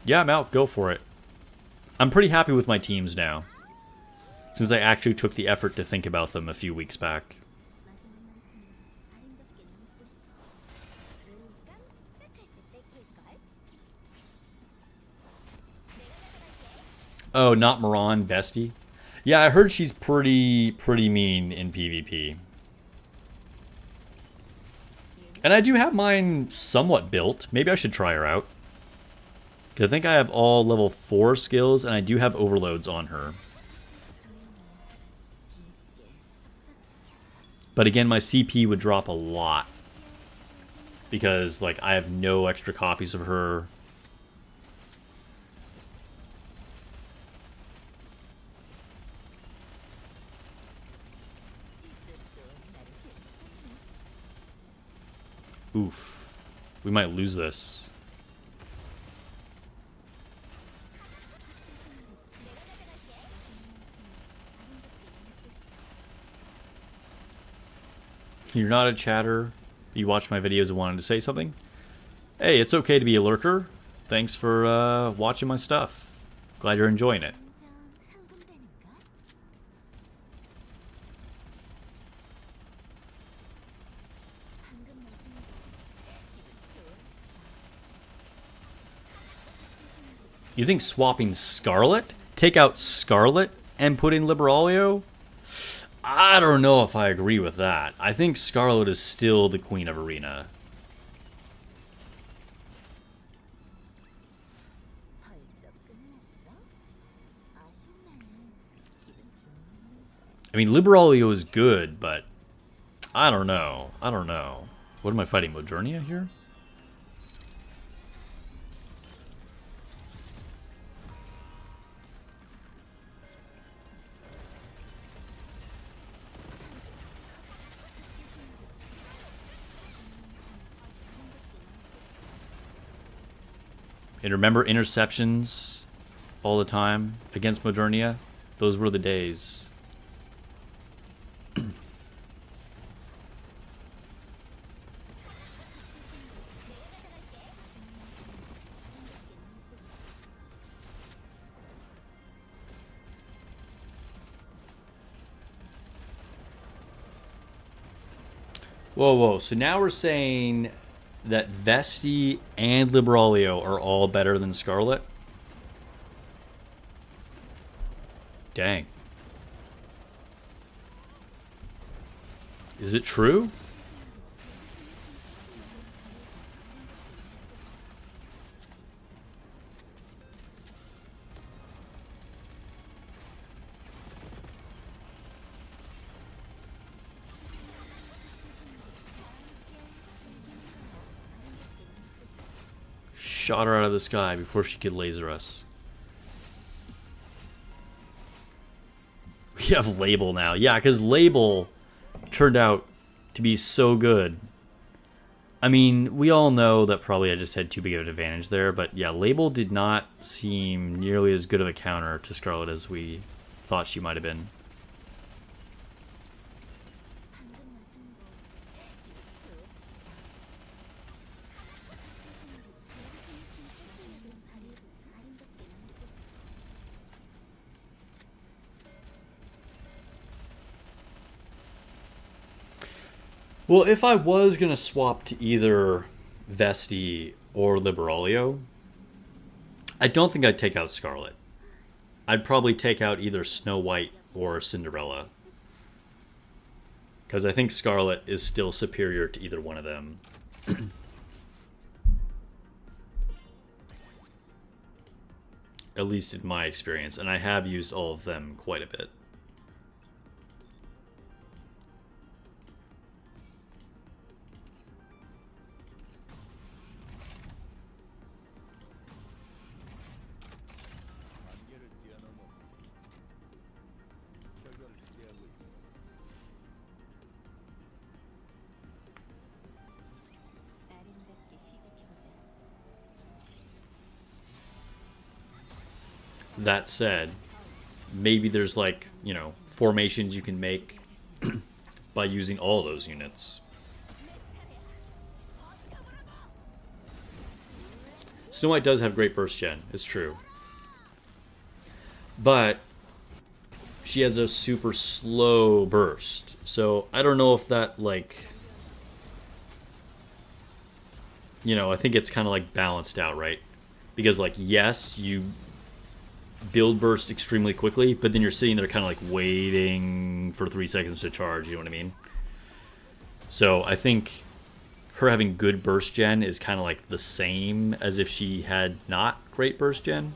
Yeah, I'm out. Go for it. I'm pretty happy with my teams now, since I actually took the effort to think about them a few weeks back. Oh, not Moran, bestie? Yeah, I heard she's pretty mean in PvP. And I do have mine somewhat built. Maybe I should try her out. I think I have all level 4 skills, and I do have overloads on her. But again, my CP would drop a lot. Because, like, I have no extra copies of her. Oof. We might lose this. You're not a chatter. You watched my videos and wanted to say something. Hey, it's okay to be a lurker. Thanks for watching my stuff. Glad you're enjoying it. You think swapping Scarlet? Take out Scarlet and put in Liberalio? I don't know if I agree with that. I think Scarlet is still the Queen of Arena. I mean, Liberalio is good, but I don't know. I don't know. What am I fighting, Modernia here? And remember interceptions all the time against Modernia? Those were the days. Whoa, whoa. So now we're saying that Vesti and Liberalio are all better than Scarlet? Dang. Is it true? Shot her out of the sky before she could laser us. We have Label now. Yeah, because Label turned out to be so good. I mean, we all know that probably I just had too big of an advantage there, but yeah, Label did not seem nearly as good of a counter to Scarlet as we thought she might have been. Well, if I was going to swap to either Vesti or Liberalio, I don't think I'd take out Scarlet. I'd probably take out either Snow White or Cinderella. Because I think Scarlet is still superior to either one of them. At least in my experience. And I have used all of them quite a bit. That said, maybe there's like, you know, formations you can make by using all those units. Snow White does have great burst gen, it's true. But she has a super slow burst. So I don't know if that, like, you know, I think it's kind of like balanced out, right? Because, like, yes, you build burst extremely quickly, but then you're sitting there kind of like waiting for 3 seconds to charge, you know what I mean? So I think her having good burst gen is kind of like the same as if she had not great burst gen.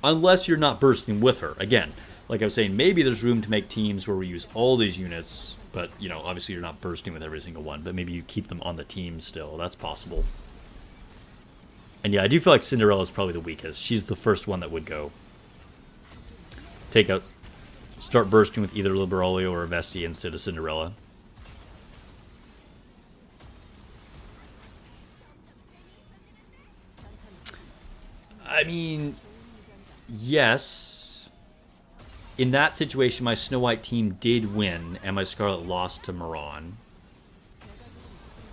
Unless you're not bursting with her. Again, like I was saying, maybe there's room to make teams where we use all these units, but, you know, obviously you're not bursting with every single one, but maybe you keep them on the team still. That's possible. And yeah, I do feel like Cinderella is probably the weakest. She's the first one that would go. Take out, start bursting with either Liberalio or Vesti instead of Cinderella. I mean, yes. In that situation, my Snow White team did win, and my Scarlet lost to Moran.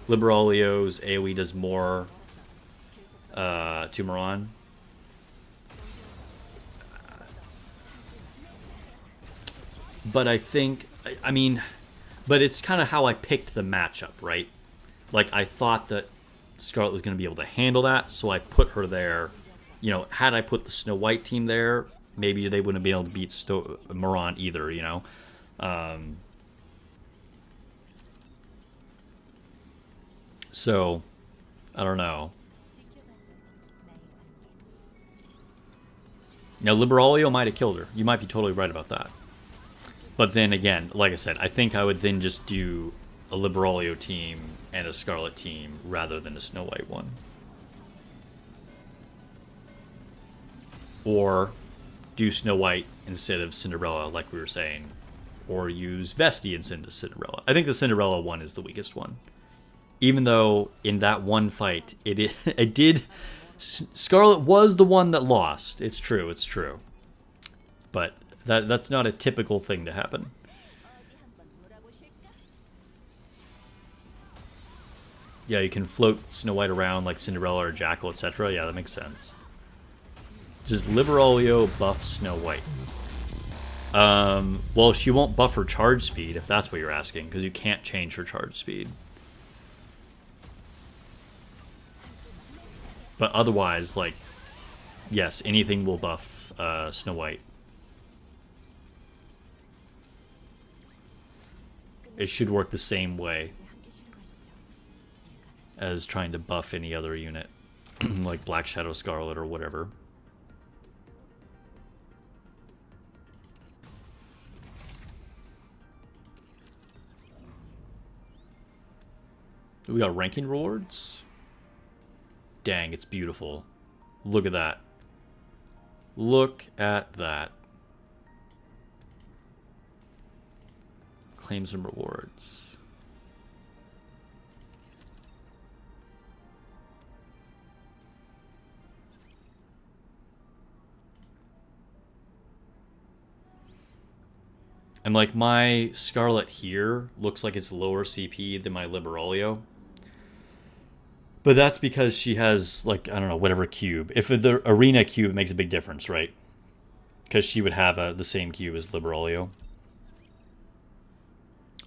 Liberalio's AoE does more to Moran. But I think, I mean, but it's kind of how I picked the matchup, right? Like, I thought that Scarlet was going to be able to handle that, so I put her there. You know, had I put the Snow White team there, maybe they wouldn't be able to beat Moran either, you know? So, I don't know. Now, Liberalio might have killed her. You might be totally right about that. But then again, like I said, I think I would then just do a Liberalio team and a Scarlet team rather than a Snow White one. Or do Snow White instead of Cinderella, like we were saying. Or use Vesti instead of Cinderella. I think the Cinderella one is the weakest one. Even though in that one fight, it did... Scarlet was the one that lost. It's true, it's true. But that's not a typical thing to happen. Yeah, you can float Snow White around like Cinderella or Jackal, etc. Yeah, that makes sense. Does Liberalio buff Snow White? Well, she won't buff her charge speed, if that's what you're asking, because you can't change her charge speed. But otherwise, like, yes, anything will buff Snow White. It should work the same way as trying to buff any other unit, like Black Shadow Scarlet or whatever. We got ranking rewards? Dang, it's beautiful. Look at that. Look at that. Claims and rewards. And like my Scarlet here looks like it's lower CP than my Liberalio. But that's because she has, like, I don't know, whatever cube. If the arena cube, it makes a big difference, right? Because she would have the same cube as Liberalio.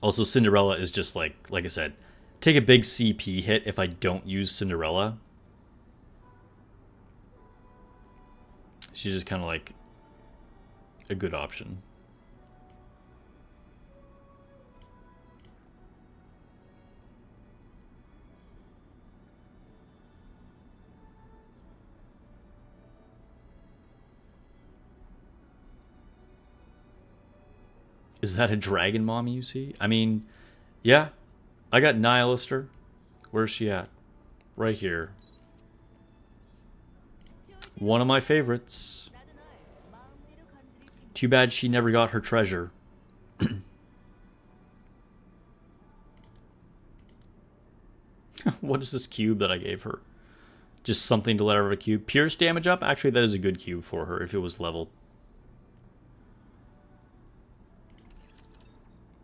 Also, Cinderella is just like I said, take a big CP hit if I don't use Cinderella. She's just kind of like a good option. Is that a dragon mommy you see? I mean, yeah. I got Nihilister. Where's she at? Right here. One of my favorites. Too bad she never got her treasure. What is this cube that I gave her? Just something to let her have a cube. Pierce damage up? Actually, that is a good cube for her if it was leveled.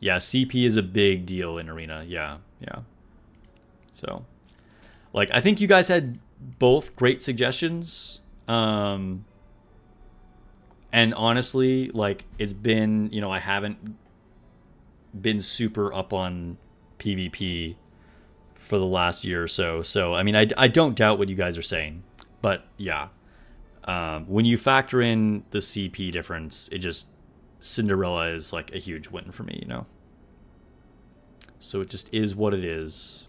Yeah, CP is a big deal in Arena. Yeah. So, like, I think you guys had both great suggestions. And honestly, like, it's been, you know, I haven't been super up on PvP for the last year or so. So, I mean, I don't doubt what you guys are saying. But, yeah. When you factor in the CP difference, it just... Cinderella is like a huge win for me, you know? So it just is what it is.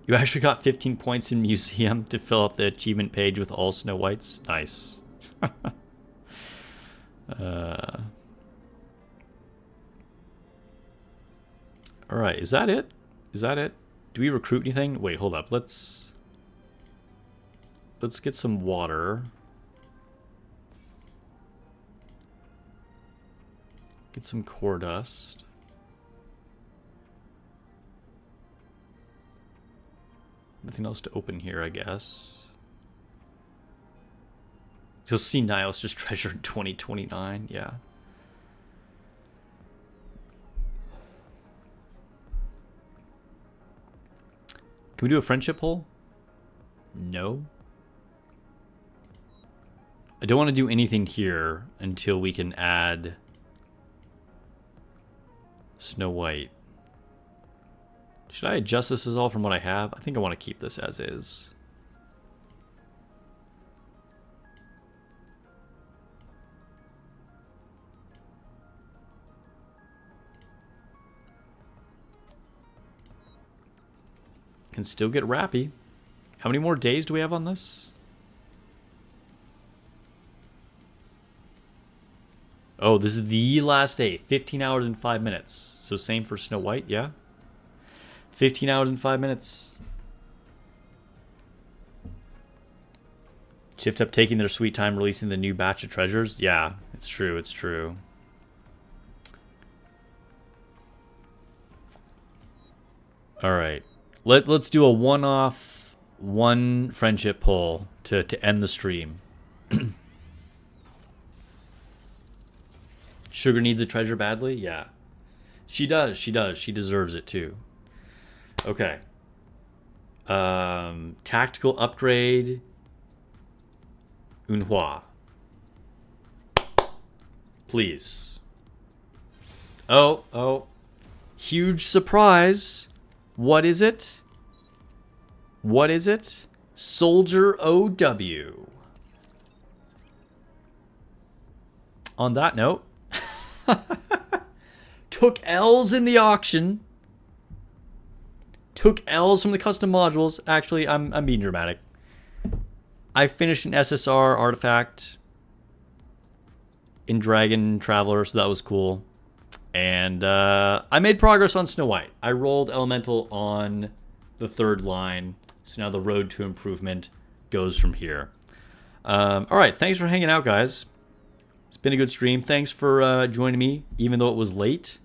You actually got 15 points in Museum to fill out the achievement page with all Snow Whites. Nice. Alright, is that it? Is that it? Do we recruit anything? Wait, hold up. Let's get some water. Get some core dust. Nothing else to open here, I guess. You'll see Niles just treasure in 2029, yeah. Can we do a friendship poll? No. I don't want to do anything here until we can add Snow White. Should I adjust this as all from what I have? I think I want to keep this as is. Can still get Rappy. How many more days do we have on this? Oh, this is the last day. 15 hours and 5 minutes. So same for Snow White, yeah? 15 hours and 5 minutes. Shift Up taking their sweet time releasing the new batch of treasures. Yeah, it's true, it's true. Alright. Let's do a one-off, one friendship poll to end the stream. Sugar needs a treasure badly? Yeah. She does, she does. She deserves it too. Okay. Tactical upgrade. Unhua. Please. Oh. Huge surprise. What is it? What is it? Soldier OW. On that note, took L's in the auction. Took L's from the custom modules. Actually, I'm being dramatic. I finished an SSR artifact in Dragon Traveler, so that was cool. And I made progress on Snow White. I rolled Elemental on the third line, so now the road to improvement goes from here. All right, thanks for hanging out, guys. It's been a good stream. Thanks for joining me, even though it was late.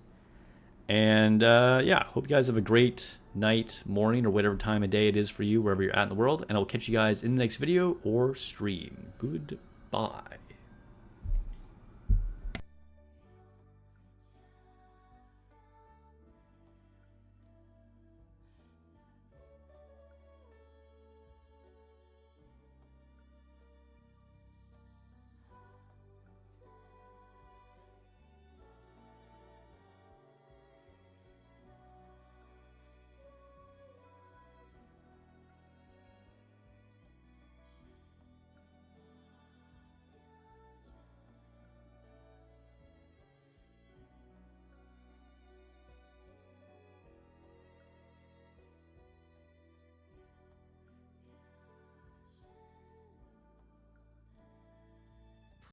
And yeah, hope you guys have a great night, morning, or whatever time of day it is for you, wherever you're at in the world. And I'll catch you guys in the next video or stream. Goodbye.